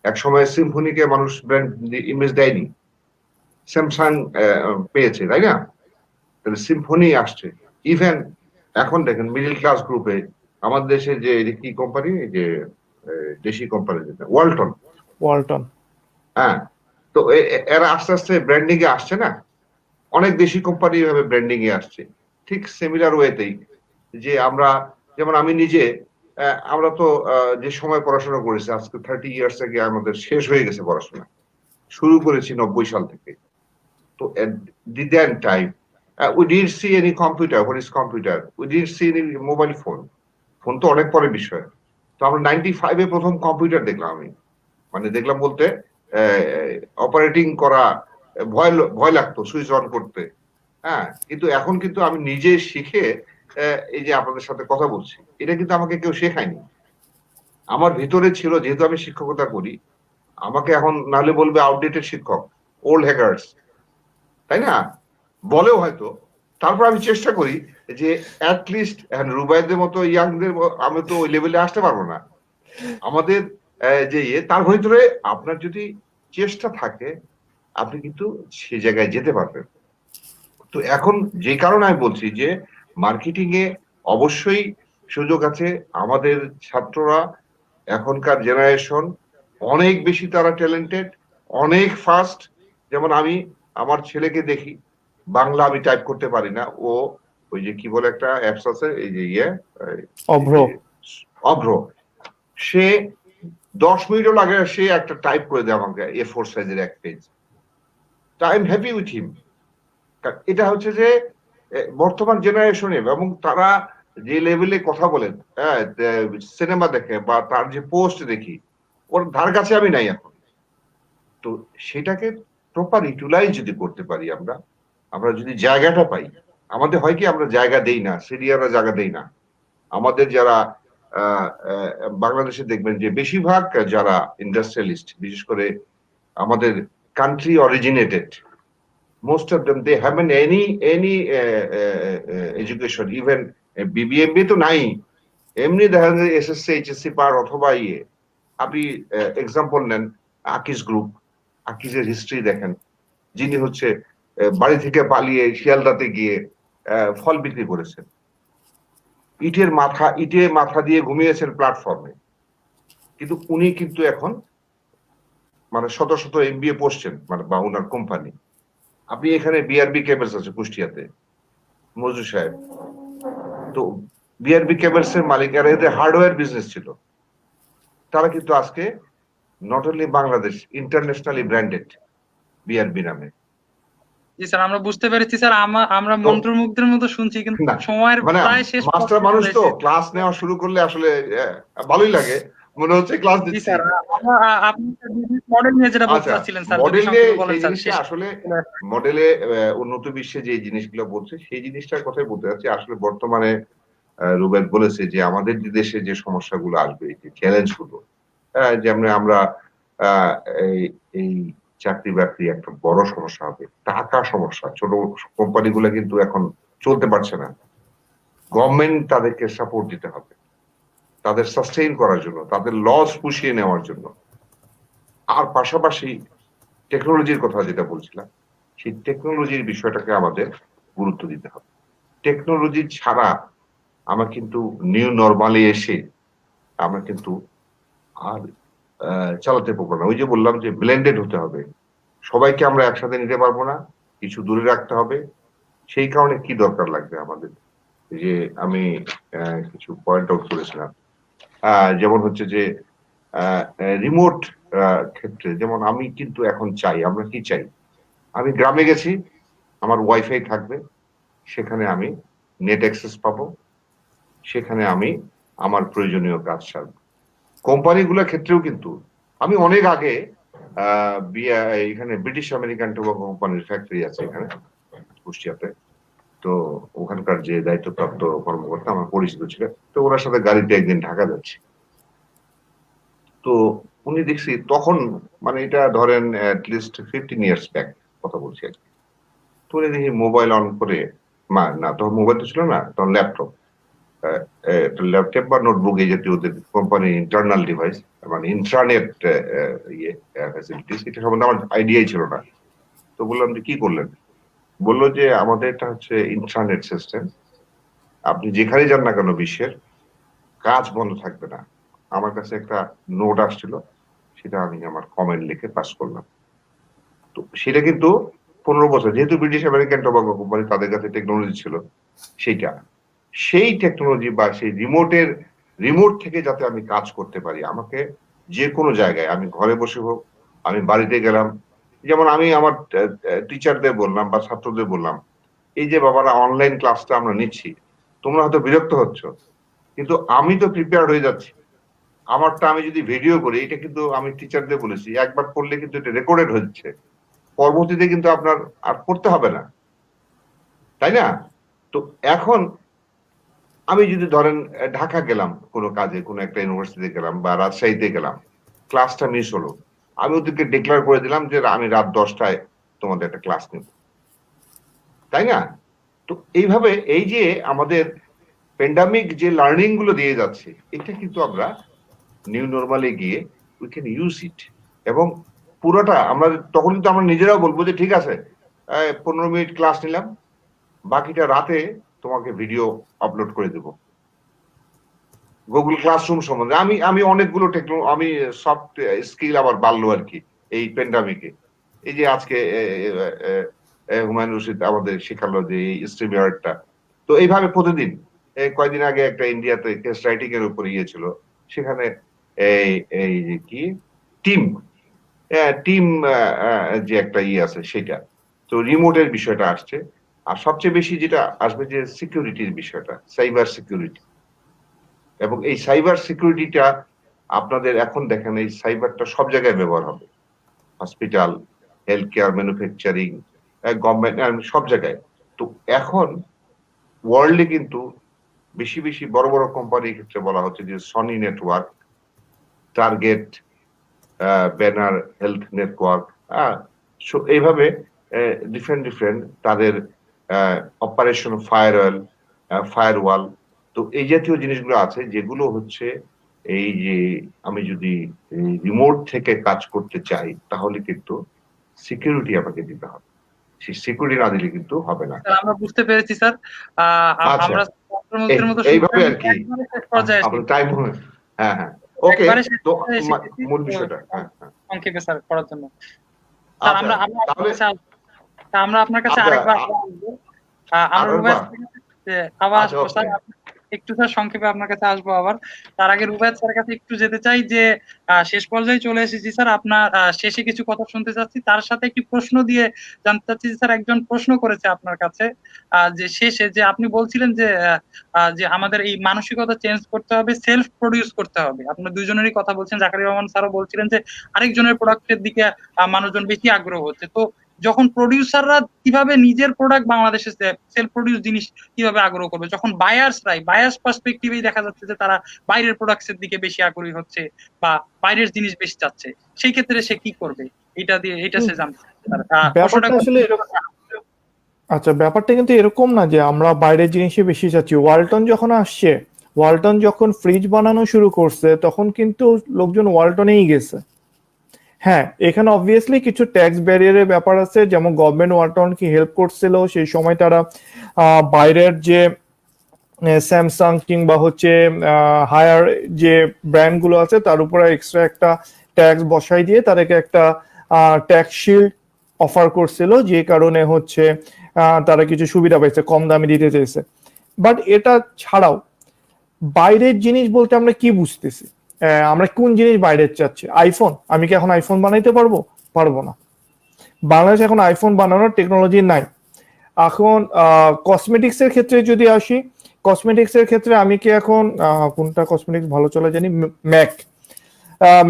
এক সময় সিম্ফনিকে মানুষ ব্র্যান্ড ইমেজ দেয়নি, স্যামসাং পেয়েছে, তাই না? তাহলে সিম্ফনি আসছে। ইভেন এখন দেখেন মিডল ক্লাস গ্রুপে আমাদের দেশে যে কি কোম্পানি, যে দেশি কোম্পানি যেটা ওয়ালটন, ওয়ালটন। হ্যাঁ, তো এরা আস্তে আস্তে ব্র্যান্ডিং এ আসছে না? অনেক দেশি কোম্পানি ভাবে ব্র্যান্ডিং এ আসছে। ঠিক সিমিলার ওয়েতেই যে আমরা, যেমন আমি নিজে, আমরা তো যে সময় পড়াশোনা করেছি আজকে 30 ইয়ার্স আগে আমাদের শেষ হয়ে গেছে পড়াশোনা, শুরু করেছি 90 সাল থেকে। তো at that time we didn't see any computer. What is computer? We didn't see any mobile phone. Phone তো অনেক পরের বিষয়। তো আমরা 95 এ প্রথম কম্পিউটার দেখলাম আমি, মানে দেখলাম বলতে অপারেটিং করা ভয় লাগতো সুইচ অন করতে, হ্যাঁ, কিন্তু এখন কিন্তু আমি নিজে শিখে এই যে আপনাদের সাথে কথা বলছি, এটা কিন্তু আমাকে কেউ শেখায়নি, আমার ভিতরে ছিল, যেহেতু আমি শিক্ষকতা করি। আমাকে এখন নাহলে বলবে আউটডেটেড শিক্ষক, ওল্ড হ্যাকার্স, তাই না? বলেও হয়তো। তারপর আমি চেষ্টা করি যে অ্যাটলিস্ট রুবাইদের মতো ইয়াংদের আমি তো ওই লেভেলে আসতে পারবো না। আমাদের যে তার ভিতরে আপনার যদি চেষ্টা থাকে আপনি কিন্তু সে জায়গায় যেতে পারবেন। তো এখন যে কারণে আমি বলছি যে মার্কেটিং এ অবশ্যই সুযোগ আছে। আমাদের ছাত্ররা, এখনকার জেনারেশন অনেক বেশি, তারা ট্যালেন্টেড, অনেক ফাস্ট। যেমন আমি আমার ছেলেকে দেখি, বাংলা আমি টাইপ করতে পারি না, ও ওই যে কি বলে একটা অ্যাপস আছে, এই যে অভ্র। অভ্র, সে 10 মিনিটও লাগে সে একটা টাইপ করে দেয় আমাকে A4 সাইজের এক পেজ। তো I am happy with him. এটা হচ্ছে যে বর্তমান জেনারেশনে, এবং তারা যে লেভেলে কথা বলেন, হ্যাঁ, সিনেমা দেখে বা তার যে পোস্ট দেখি, ওর ধার কাছে আমি নাই এখন। তো সেটাকে প্রপার ইউটিলাইজ যদি করতে পারি আমরা যদি জায়গাটা পাই, আমাদের হয় কি আমরা জায়গা দেই না, সিনিয়ররা জায়গা দেই না। আমাদের যারা বাংলাদেশে দেখবেন যে বেশিরভাগ যারা ইন্ডাস্ট্রিয়ালিস্ট, বিশেষ করে আমাদের country originated, most of them they haven't any education, even BBMB তো নাই, এমনি দেখা যায় এসএসসি এইচএসসি পার অথবা আপনি এক্সাম্পল নেন আকিজ গ্রুপ, আকিজের হিস্ট্রি দেখেন, যিনি হচ্ছে বাড়ি থেকে পালিয়ে শিয়ালদাতে গিয়ে ফল বিক্রি করেছেন, ইটে মাথা দিয়ে ঘুমিয়েছেন প্ল্যাটফর্মে, কিন্তু উনি কিন্তু এখন মানে শত শত এমবিএ পড়ছেন, মানে বা ওনার কোম্পানি। আপনি এখানে বিআরবি কেবলস আছে কুষ্টিয়াতে, মজু সাহেব, তো বিআরবি কেবলস এর মালিকেরা, এদের হার্ডওয়্যার বিজনেস ছিল, তারা কিন্তু আজকে not only Bangladesh, internationally branded BRB নামে। জি স্যার, আমরা বুঝতে পেরেছি স্যার। আমরা মন্ত্রমুগ্ধের মতো শুনছি, কিন্তু সময়ের মানে প্রায় শেষ মাস্টার মানুষ তো ক্লাস নেওয়া শুরু করলে আসলে ভালোই লাগে, মনে হচ্ছে ক্লাস দিচ্ছি। স্যার আপনি বিজনেস মডেল নিয়ে যেটা বলতে চাচ্ছিলেন স্যার, যদি সংক্ষেপে বলেন স্যার। আসলে মডেলে উন্নত বিশ্বে যে জিনিসগুলো বলছে সেই জিনিসটার কথাই বলতে চাচ্ছি। আসলে বর্তমানে রুবেল বলেছে যে আমাদের দেশে যে সমস্যাগুলো আসবে, যে চ্যালেঞ্জ গুলো, যেমন আমরা এই চাকরি বাকরি একটা বড় সমস্যা হবে, টাকা সমস্যা, ছোট কোম্পানিগুলো কিন্তু এখন চলতে পারছে না, গভর্নমেন্ট তাদেরকে সাপোর্ট দিতে হবে তাদের সাস্টেইন করার জন্য, তাদের লস পুষিয়ে নেওয়ার জন্য। আর পাশাপাশি টেকনোলজির কথা যেটা বলছিলাম, সেই টেকনোলজির বিষয়টাকে আমাদের গুরুত্ব দিতে হবে। টেকনোলজি ছাড়া আমরা কিন্তু নিউ নরমালে এসে আমরা কিন্তু আর চালাতে পারবো না। ওই যে বললাম যে ব্লেন্ডেড হতে হবে, সবাইকে আমরা একসাথে নিতে পারবো না, কিছু দূরে রাখতে হবে। সেই কারণে কি দরকার লাগবে আমাদের, যে আমি কিছু পয়েন্ট আউট করেছিলাম, যেমন হচ্ছে যে রিমোট ক্ষেত্রে, যেমন আমি কিন্তু এখন চাই, আমরা কি চাই, আমি গ্রামে গেছি, আমার ওয়াইফাই থাকবে, সেখানে আমি নেট অ্যাক্সেস পাবো, সেখানে আমি আমার প্রয়োজনীয় কাজ সারব। কোম্পানিগুলোর ক্ষেত্রেও কিন্তু আমি অনেক আগে এখানে ব্রিটিশ আমেরিকান টোবাকো কোম্পানির ফ্যাক্টরি আছে এখানে কুষ্টিয়াতে, তো ওখানকার যে দায়িত্বপ্রাপ্ত কর্মকর্তা আমার পরিচিত ছিল, তো ওনার সাথে গাড়িতে একদিন ঢাকা যাচ্ছি, তো উনি দেখছি তখন, মানে এটা ধরেন অ্যাটলিস্ট 15 ইয়ার্স ব্যাক কথা বলছি আর কি, তো উনি দেখি মোবাইল অন করে, না তখন মোবাইল তো ছিল না, তখন ল্যাপটপ, ল্যাপটপ বা নোটবুক এই জাতীয় ওদের কোম্পানি ইন্টারনাল ডিভাইস, মানে ইন্ট্রানেট ফ্যাসিলিটিস, এটা সম্বন্ধে আমার আইডিয়াই ছিল না। তো বললাম যে কি করলেন, বললো যে আমাদের এটা হচ্ছে ইন্ট্রানেট সিস্টেম, আপনি যেখানে যান না কেন বিশ্বের, কাজ বন্ধ থাকবে না। আমার কাছে একটা নোট আসছিল, সেটা আমি আমার কমেন্ট লিখে পাস করলাম। তো সেটা কিন্তু 15 বছর, যেহেতু ব্রিটিশ আমেরিকান টোবাকো কোম্পানি, তাদের কাছে টেকনোলজি ছিল, সেই টেকনোলজি বা সেই রিমোট থেকে যাতে আমি কাজ করতে পারি, আমাকে যে কোনো জায়গায়, আমি ঘরে বসে হোক, আমি বাড়িতে গেলাম, যেমন আমি আমার টিচারদের বললাম বা ছাত্রদের বললাম, এই যে বাবারা অনলাইন ক্লাসটা আমরা নিচ্ছি, তোমরা হয়তো বিরক্ত হচ্ছ, কিন্তু আমি তো প্রিপেয়ার হয়ে যাচ্ছি, আমারটা আমি যদি ভিডিও করি, এটা কিন্তু আমি টিচারদের বলেছি, একবার করলে কিন্তু এটা রেকর্ডেড হচ্ছে, পরবর্তীতে কিন্তু আপনার আর করতে হবে না, তাই না? তো এখন আমি যদি ধরেন ঢাকা গেলাম কোনো কাজে, কোনো একটা ইউনিভার্সিটিতে গেলাম বা রাজশাহীতে গেলাম, ক্লাসটা মিস হলো, আমি ওদেরকে ডিক্লেয়ার করে দিলাম যে আমি রাত 10টায় তোমাদের একটা ক্লাস নেব, তাই না? তো এইভাবে এই যে আমাদের প্যান্ডামিক যে লার্নিং গুলো দিয়ে যাচ্ছে, এটা কিন্তু আমরা নিউ নরমালে গিয়ে উই ক্যান ইউজ ইট, এবং পুরোটা আমরা তখন কিন্তু আমরা নিজেরাও বলবো যে ঠিক আছে 15 মিনিট ক্লাস নিলাম, বাকিটা রাতে তোমাকে ভিডিও আপলোড করে দেব গুগল ক্লাসরুম সম্বন্ধে। আমি অনেকগুলো আমি সফট স্কিল আবার বাড়লো আর কি এই প্যান্ডামিকে। এই যে আজকে হুমায়ুন রশিদ আমাদের শেখালো যে এই স্ট্রিমিয়ারটা, তো এইভাবে প্রতিদিন, কয়েকদিন আগে একটা ইন্ডিয়াতে কেস রাইটিং এর উপর ছিল, সেখানে এই যে কি টিম টিম যে একটা আছে সেটা, তো রিমোটের বিষয়টা আসছে, আর সবচেয়ে বেশি যেটা আসবে যে সিকিউরিটির বিষয়টা, সাইবার সিকিউরিটি। এবং এই সাইবার সিকিউরিটিটা আপনাদের এখন দেখেন, এই সাইবারটা সব জায়গায় ব্যবহার হবে, hospital, health care, manufacturing, government, সব জায়গায়। তো এখন ওয়ার্ল্ডে কিন্তু বেশি বেশি বড় বড় কোম্পানির ক্ষেত্রে বলা হচ্ছে যে Sony network, target, banner health network, এইভাবে ডিফারেন্ট তাদের অপারেশন ফায়ারওয়াল, তো এই জাতীয় জিনিসগুলো আছে, যেগুলো হচ্ছে এই যে আমি যদি রিমোট থেকে কাজ করতে চাই, তাহলে কিন্তু সিকিউরিটি আমাকে দিতে হবে, সেই সিকিউরিটি না দিলে কিন্তু হবে না। আমরা বুঝতে পেরেছি স্যার। আমরা এইভাবে আর কি আপনার টাইম হবে। হ্যাঁ হ্যাঁ, ওকে, তো মূল বিষয়টা সংক্ষেপে স্যার করার জন্য স্যার আমরা আপনার কাছে আরেকবার একটু স্যার সংক্ষেপে আপনার কাছে আসবো আবার। তার আগে রুবায়েত স্যারের কাছে একটু যেতে চাই যে শেষ পর্যায়ে চলে এসেছি স্যার, আপনার শেষে কিছু কথা শুনতে চাচ্ছি, তার সাথে একটি প্রশ্ন দিয়ে জানতে চাচ্ছি স্যার, একজন প্রশ্ন করেছে আপনার কাছে যে শেষে যে আপনি বলছিলেন যে আমাদের এই মানসিকতা চেঞ্জ করতে হবে, সেলফ প্রডিউস করতে হবে। আপনার দুইজনেরই কথা বলছেন, জাকারিয়া রহমান স্যারও বলছিলেন যে আরেকজনের প্রোডাক্টের দিকে মানুষজন বেশি আগ্রহ হচ্ছে। তো যখন প্রডিউসাররা কিভাবে নিজের প্রোডাক্ট বাংলাদেশে সেলফ প্রডিউস জিনিস কিভাবে আগ্রহ করবে, যখন বায়ার্স পার্সপেক্টিভেই দেখা যাচ্ছে যে তারা বাইরের প্রোডাক্টসের দিকে বেশি আগ্রহী হচ্ছে বা বাইরের জিনিস বেশি চাচ্ছে, সেই ক্ষেত্রে সে কি করবে, এটা সে জানতে আচ্ছা, ব্যাপারটা কিন্তু এরকম না যে আমরা বাইরের জিনিসই বেশি চাচ্ছি। ওয়ালটন যখন ফ্রিজ বানানো শুরু করছে, তখন কিন্তু লোকজন ওয়ালটনেই গেছে। হ্যাঁ, এখানে অবভিয়াসলি কিছু ট্যাক্স ব্যারিয়ারের ব্যাপার আছে, যেমন গভর্নমেন্ট ওয়ালটনকে হেল্প করছিল, সেই সময় তারা বাইরের যে স্যামসাং কিংবা হচ্ছে হায়ার যে ব্র্যান্ডগুলো আছে তার উপরে এক্সট্রা একটা ট্যাক্স বসাই দিয়ে তাদেরকে একটা ট্যাক্স শিল্ড অফার করছিল, যে কারণে হচ্ছে তারা কিছু সুবিধা পাইছে, কম দামে দিতে চেয়েছে। বাট এটা ছাড়াও বাইরের জিনিস বলতে আমরা কি বুঝতেছি? আমরা কোন জিনিস বাইরের চাচ্ছি? আইফোন, আমি কি এখন আইফোন বানাইতে পারবো না? বাংলাদেশ এখন আইফোন বানানোর টেকনোলজি নাই। এখন কসমেটিক্স এর ক্ষেত্রে যদি আসি, কসমেটিক্স এর ক্ষেত্রে আমি কি এখন কোনটা কসমেটিক্স ভালো চলে জানি,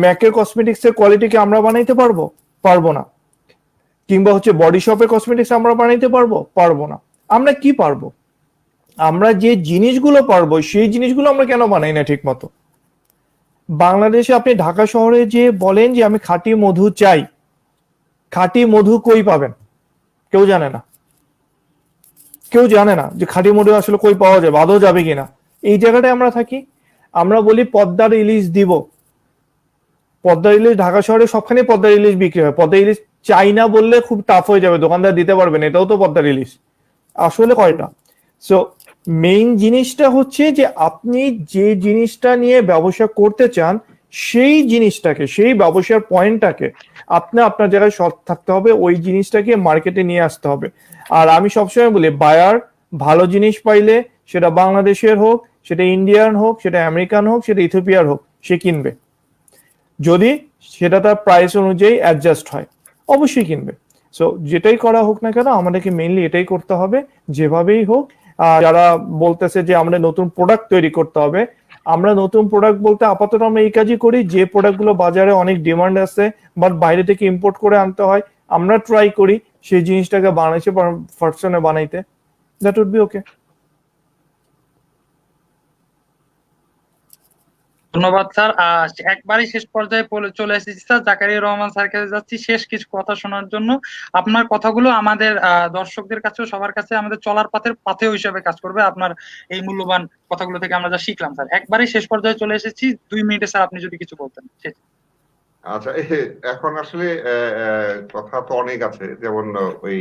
ম্যাকের কসমেটিক্স এর কোয়ালিটি কি আমরা বানাইতে পারবো? পারবো না। কিংবা হচ্ছে বডি শপের কসমেটিক্স আমরা বানাইতে পারবো? পারবো না। আমরা কি পারবো? আমরা যে জিনিসগুলো পারবো সেই জিনিসগুলো আমরা কেন বানাই না ঠিক মতো? বাংলাদেশে আপনি ঢাকা শহরে যে বলেন যে আমি খাঁটি মধু চাই, খাঁটি মধু কই পাবেন? কেউ জানে না। কেউ জানে না যে খাঁটি মধু আসলে কই পাওয়া যাবে, আদৌ যাবে কিনা। এই জায়গাটায় আমরা থাকি। আমরা বলি পদ্মার ইলিশ দিব। পদ্মার ইলিশ ঢাকা শহরে সবখানে পদ্মার ইলিশ বিক্রি হয়। পদ্মার ইলিশ চাই না বললে খুব টাফ হয়ে যাবে, দোকানদার দিতে পারবেন, এটাও তো পদ্মার ইলিশ। আসলে কয়টা? সো মেইন জিনিসটা হচ্ছে যে আপনি যে জিনিসটা নিয়ে ব্যবসা করতে চান সেই জিনিসটাকে, সেই ব্যবসার পয়েন্টটাকে আপনি আপনার জায়গায় সৎ থাকতে হবে, ওই জিনিসটাকে মার্কেটে নিয়ে আসতে হবে। আর আমি সবসময় বলি বায়ার ভালো জিনিস পাইলে, সেটা বাংলাদেশের হোক, সেটা ইন্ডিয়ান হোক, সেটা আমেরিকান হোক, সেটা ইথিওপিয়ার হোক, সে কিনবে। যদি সেটা তার প্রাইস অনুযায়ী অ্যাডজাস্ট হয় অবশ্যই কিনবে। সো যেটাই করা হোক না কেন আমাদেরকে মেইনলি এটাই করতে হবে, যেভাবেই হোক। যারা বলতেছে যে আমরা নতুন প্রোডাক্ট তৈরি করতে হবে, আমরা নতুন প্রোডাক্ট বলতে আপাতত আমরা এই কাজই করি যে প্রোডাক্টগুলো বাজারে অনেক ডিমান্ড আছে বাট বাইরে থেকে ইম্পোর্ট করে আনতে হয়, আমরা ট্রাই করি সেই জিনিসটাকে বাংলাদেশে ভার্সনে বানাইতে। দ্যাট উড বি ওকে। ধন্যবাদ স্যার। একবারই শেষ পর্যায়ে চলে এসেছি স্যার, জাকারিয়া রহমান স্যার কাছে যাচ্ছি শেষ কিছু কথা শোনার জন্য। আপনার কথাগুলো আমাদের দর্শকদের কাছেও সবার কাছে আমাদের চলার পথের পাথেয় হিসেবে কাজ করবে। আপনার এই মূল্যবান কথাগুলো থেকে আমরা যা শিখলাম স্যার, একবারই শেষ পর্যায়ে চলে এসেছি, 2 মিনিটে স্যার আপনি যদি কিছু বলতেন। আচ্ছা, এখন আসলে কথা তো অনেক আছে, যেমন ওই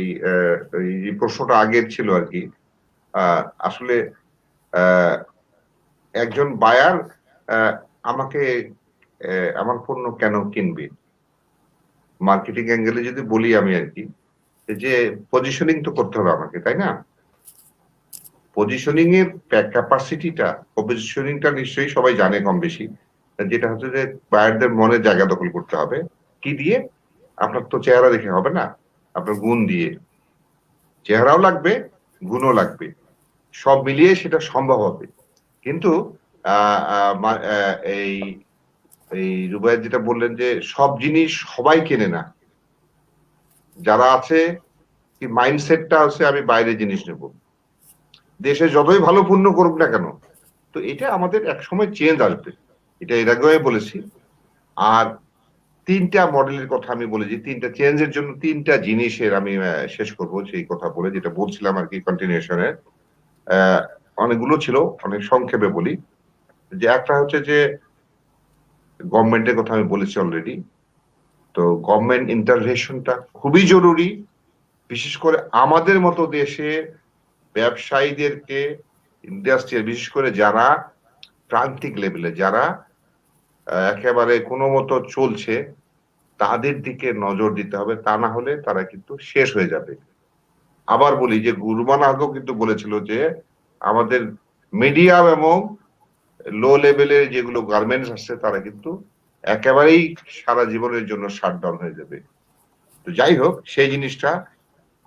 ওই প্রশ্নটা আগের ছিল আর কি। আসলে একজন বায়ার আমাকে আমার পণ্য কেন কিনবে, মার্কেটিং অ্যাঙ্গেলে যদি বলি আমি আর কি, যে পজিশনিং তো করতে হবে আমাকে, তাই না? পজিশনিং এর ক্যাপাসিটিটা, পজিশনিংটা নিশ্চয়ই সবাই জানে কম বেশি, যেটা হচ্ছে যে বায়ারদের মনে জায়গা দখল করতে হবে। কি দিয়ে? আপনার তো চেহারা দেখে হবে না, আপনার গুণ দিয়ে। চেহারাও লাগবে, গুণও লাগবে, সব মিলিয়ে সেটা সম্ভব হবে। কিন্তু এই এই রুবায়েত যেটা বললেন যে সব জিনিস সবাই কেনে না, যারা আছে কি মাইন্ডসেটটা হচ্ছে আমি বাইরে জিনিস নেব, দেশে যতই ভালো পণ্য করুক না কেন। তো এটা আমাদের একসময় চেঞ্জ আসবে, এটা এর আগেও বলেছি। আর 3টা মডেলের কথা আমি বলেছি, 3টা চেঞ্জের জন্য 3টা জিনিসের আমি শেষ করব সেই কথা বলে, যেটা বলছিলাম আর কি কন্টিনিউশনের। অনেকগুলো ছিল, অনেক সংক্ষেপে বলি। যে একটা হচ্ছে যে গভর্নমেন্টের কথা আমি বলেছি অলরেডি। তো গভর্নমেন্ট ইন্টারভেনশনটা খুবই জরুরি, বিশেষ করে আমাদের মতো দেশে ব্যবসায়ীদেরকে, ইন্ডাস্ট্রিয়াল, বিশেষ করে যারা প্রান্তিক লেভেলে, যারা একেবারে কোনো মতো চলছে, তাদের দিকে নজর দিতে হবে, তা না হলে তারা কিন্তু শেষ হয়ে যাবে। আবার বলি যে গুরুমান আগেও কিন্তু বলেছিল যে আমাদের মিডিয়াম এবং লো লেভেলের যেগুলো গার্মেন্টস আছে তারা কিন্তু একেবারেই সারা জীবনের জন্য শাটডাউন হয়ে যাবে। তো যাই হোক, সেই জিনিসটা।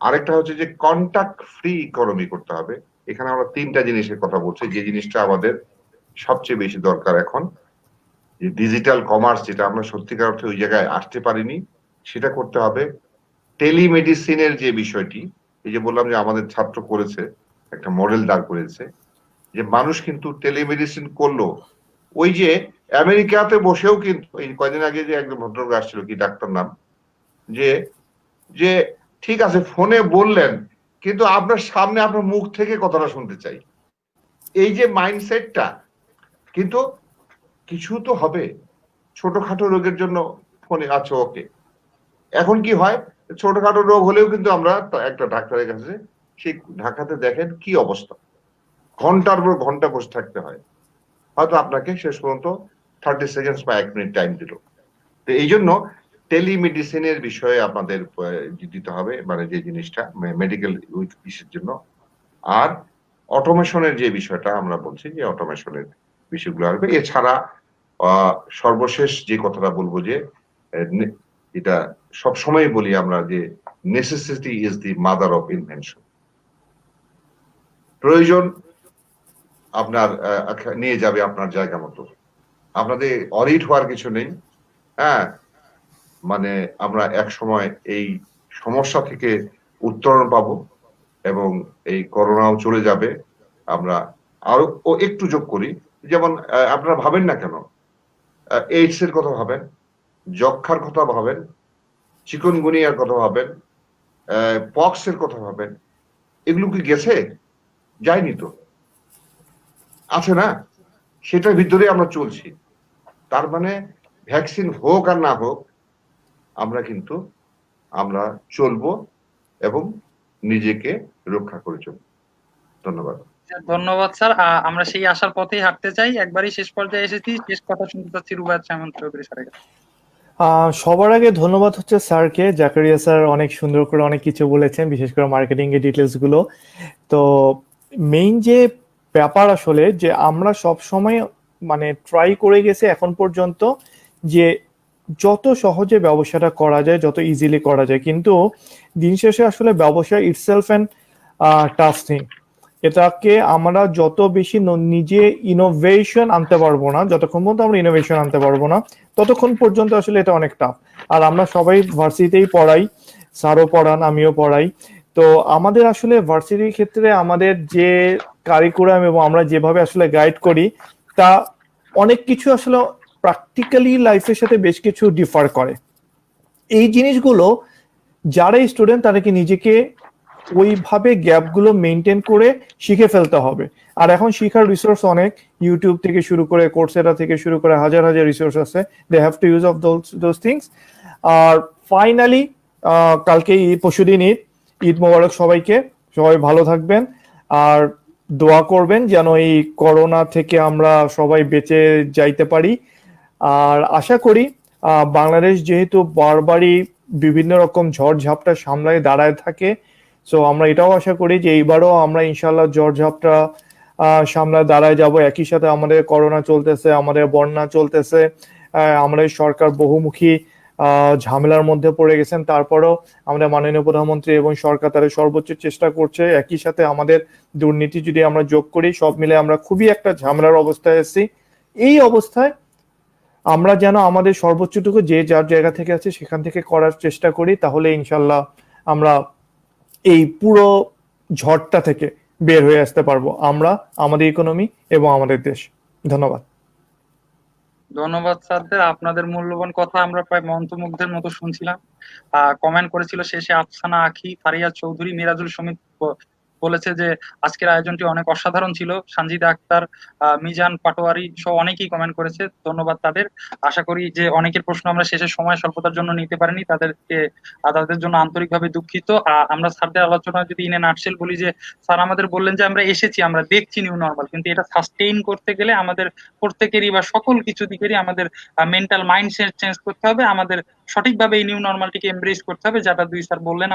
আরেকটা হচ্ছে যে কন্টাক্ট ফ্রি ইকোনমি করতে হবে। এখানে আমরা 3টা জিনিসের কথা বলছি, যে জিনিসটা আমাদের সবচেয়ে বেশি দরকার এখন। যে ডিজিটাল কমার্স, যেটা আমরা সত্যিকার অর্থে ওই জায়গায় আসতে পারিনি, সেটা করতে হবে। টেলিমেডিসিনের যে বিষয়টি, এই যে বললাম যে আমাদের ছাত্র করেছে, একটা মডেল দাঁড় করেছে, যে মানুষ কিন্তু টেলিমেডিসিন করলো। ওই যে আমেরিকাতে বসেও কিন্তু এই কয়দিন আগে যে একজন ভদ্রলোক আসছিল, কি ডাক্তার নাম, যে যে ঠিক আছে ফোনে বললেন, কিন্তু আপনার সামনে আপনার মুখ থেকে কথাটা শুনতে চাই। এই যে মাইন্ডসেটটা, কিন্তু কিছু তো হবে। ছোটখাটো রোগের জন্য ফোনে আছে, ওকে। এখন কি হয়, ছোটখাটো রোগ হলেও কিন্তু আমরা একটা ডাক্তারের কাছে, সেই ঢাকাতে দেখেন কি অবস্থা, ঘন্টার পর ঘন্টা বসে থাকতে হয়। হয়তো আপনাকে শেষ পর্যন্ত 30 সেকেন্ডস বা 1 মিনিট টাইম দিল। তো এই জন্য টেলিমেডিসিনের বিষয়ে আপনাদের দিতে হবে, মানে যে জিনিসটা মেডিকেল ইস্যুর জন্য। আর অটোমেশনের যে বিষয়টা আমরা বলছি, যে অটোমেশনের বিষয়গুলো আসবে। এছাড়া সর্বশেষ যে কথাটা বলবো, যে এটা সব সময় বলি আমরা যে necessity is the mother of invention. প্রয়োজন আপনার নিয়ে যাবে আপনার জায়গা মতো। আপনাদের অডিট হওয়ার কিছু নেই। হ্যাঁ, মানে আমরা এক সময় এই সমস্যা থেকে উত্তরণ পাবো এবং এই করোনাও চলে যাবে। আমরা আরো একটু যোগ করি, যেমন আপনারা ভাবেন না কেন, এইডস এর কথা ভাবেন, যক্ষার কথা ভাবেন, চিকনগুনিয়ার কথা ভাবেন, পক্স এর কথা ভাবেন, এগুলো কি গেছে? যায়নি তো, আছে না? সেটার ভিতরে আমরা চলছি। তার মানে ভ্যাকসিন হোক আর না হোক, আমরা চলবো এবং নিজেকে রক্ষা করে চলবো। ধন্যবাদ। ধন্যবাদ স্যার। আমরা সেই আশার পথেই হাঁটতে চাই। একবারই শেষ পর্যায়ে এসেছি, শেষ কথা শুনতে চাচ্ছি রুবায়েত সায়মন চৌধুরী স্যারের কাছে। সবার আগে ধন্যবাদ হচ্ছে স্যারকে। জাকারিয়া স্যার অনেক সুন্দর করে অনেক কিছু বলেছেন, বিশেষ করে মার্কেটিং এর ডিটেলস গুলো। তো মেইন যে ব্যাপার আসলে যে আমরা সব সময় মানে ট্রাই করে গেছি এখন পর্যন্ত যে যত সহজে ব্যবসাটা করা যায়, যত ইজিলি করা যায়, কিন্তু দিন শেষে আসলে ব্যবসা ইটসেলফ অ্যান্ড টাফ থিং। এটাকে আমরা যত বেশি নিজে ইনোভেশন আনতে পারবো না, যতক্ষণ পর্যন্ত আমরা ইনোভেশন আনতে পারবো না ততক্ষণ পর্যন্ত আসলে এটা অনেক টাফ। আর আমরা সবাই ভার্সিটিতেই পড়াই, স্যারও পড়ান, আমিও পড়াই। তো আমাদের আসলে ভার্সিটির ক্ষেত্রে আমাদের যে কারিকুলাম এবং আমরা যেভাবে আসলে গাইড করি তা অনেক কিছু আসলে প্র্যাকটিক্যালি লাইফের সাথে বেশ কিছু ডিফার করে। এই জিনিসগুলো যারা স্টুডেন্ট তাদেরকে নিজেকে ওইভাবে গ্যাপগুলো মেনটেন করে শিখে ফেলতে হবে। আর এখন শিখার রিসোর্স অনেক, ইউটিউব থেকে শুরু করে কোর্সেরা থেকে শুরু করে হাজার হাজার রিসোর্স আছে। They have to use of those things. আর ফাইনালি কালকে পরশুদিন ঈদ মোবারক সবাইকে। সবাই ভালো থাকবেন আর দোয়া করবেন যেন এই করোনা থেকে আমরা সবাই বেঁচে যাইতে পারি। আর আশা করি বাংলাদেশ যেহেতু বারবারই বিভিন্ন রকম ঝড় ঝাপটা সামলায় দাঁড়ায় থাকে, সো আমরা এটাও আশা করি যে এইবারও আমরা ইনশাল্লাহ ঝড় ঝাপটা সামলায় দাঁড়ায় যাব। একই সাথে আমাদের করোনা চলতেছে, আমাদের বন্যা চলতেছে, আমাদের সরকার বহুমুখী ঝামেলার মধ্যে পড়ে গেছেন, তারপরেও আমাদের মাননীয় প্রধানমন্ত্রী এবং সরকার তাদের সর্বোচ্চ চেষ্টা করছে। একই সাথে আমাদের দুর্নীতি যদি আমরা যোগ করি, সব মিলে আমরা খুবই একটা ঝামেলার অবস্থায় আছি। এই অবস্থায় আমরা যেন আমাদের সর্বোচ্চটুকু যে যার জায়গা থেকে আছে সেখান থেকে করার চেষ্টা করি, তাহলে ইনশাল্লাহ আমরা এই পুরো ঝড়টা থেকে বের হয়ে আসতে পারবো, আমরা, আমাদের ইকোনমি এবং আমাদের দেশ। ধন্যবাদ। ধন্যবাদ স্যারদের। আপনাদের মূল্যবান কথা আমরা প্রায় মন্ত্রমুগ্ধের মতো শুনছিলাম। কমেন্ট করেছিল শেষে আফসানা আখি, ফারিয়া চৌধুরী, মিরাজুল সমিত বলেছে যে আজকের আয়োজনটি অনেক অসাধারণ ছিল। সঞ্জিদা আক্তার, মিজান পাটোয়ারি সহ অনেকেই কমেন্ট করেছে, ধন্যবাদ তাদের। আশা করি যে অনেকের প্রশ্ন আমরা শেষের সময় স্বল্পতার জন্য নিতে পারিনি, তাদের জন্য আন্তরিকভাবে দুঃখিত। আমরা স্যারদের আলোচনা যদি ইন এ নাটশেল বলি যে স্যার আমাদের বললেন যে আমরা এসেছি, আমরা দেখছি নিউ নর্মাল, কিন্তু এটা সাস্টেইন করতে গেলে আমাদের প্রত্যেকেরই বা সকল কিছু দিকেরই আমাদের মেন্টাল মাইন্ডসেট চেঞ্জ করতে হবে, আমাদের সঠিকভাবে এই নিউ নর্মালটিকে এমব্রেস করতে হবে, যেটা দুই স্যার বললেন।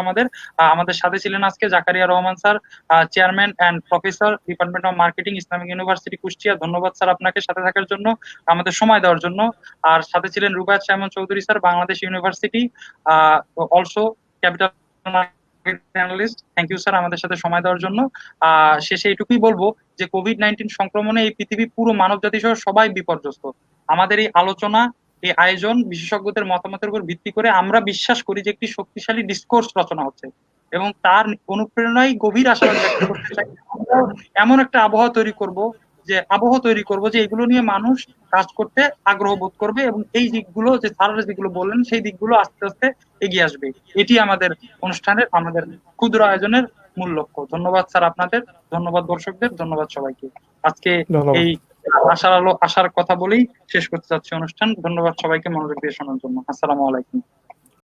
আমাদের সাথে ছিলেন আজকে Zakaria Rahman sir, chairman and professor, department of marketing, Islamic university Kushtia. ধন্যবাদ স্যার আপনাকে সাথে থাকার জন্য, আমাদের সময় দেওয়ার জন্য। আর সাথে ছিলেন Rubayet Saimon Chowdhury sir, Bangladesh university, also capital analyst. Thank you sir আমাদের সাথে সময় দেওয়ার জন্য। শেষে এটুকুই বলবো যে কোভিড-19 সংক্রমণে এই পৃথিবী পুরো মানব জাতি সহ সবাই বিপর্যস্ত। আমাদের এই আলোচনা, এই আয়োজন বিশেষজ্ঞদের মতামতের উপর ভিত্তি করে আমরা বিশ্বাস করি যে একটি শক্তিশালী ডিসকোর্স রচনা হচ্ছে এবং তার অনুপ্রেরণায় গভীর আশাবাদ ব্যক্ত করতে চাই। আমরা এমন একটা আবহাওয়া তৈরি করব যে এগুলো নিয়ে মানুষ কাজ করতে আগ্রহ বোধ করবে এবং এই দিকগুলো যে স্যারেরা যেগুলো বললেন সেই দিকগুলো আস্তে আস্তে এগিয়ে আসবে। এটি আমাদের অনুষ্ঠানের, আমাদের ক্ষুদ্র আয়োজনের মূল লক্ষ্য। ধন্যবাদ স্যার আপনাদের, ধন্যবাদ দর্শকদের, ধন্যবাদ সবাইকে। আজকে এই আশার কথা বলেই শেষ করতে যাচ্ছি অনুষ্ঠান। ধন্যবাদ সবাইকে মনোযোগ দিয়ে শোনার জন্য। আসসালামু আলাইকুম।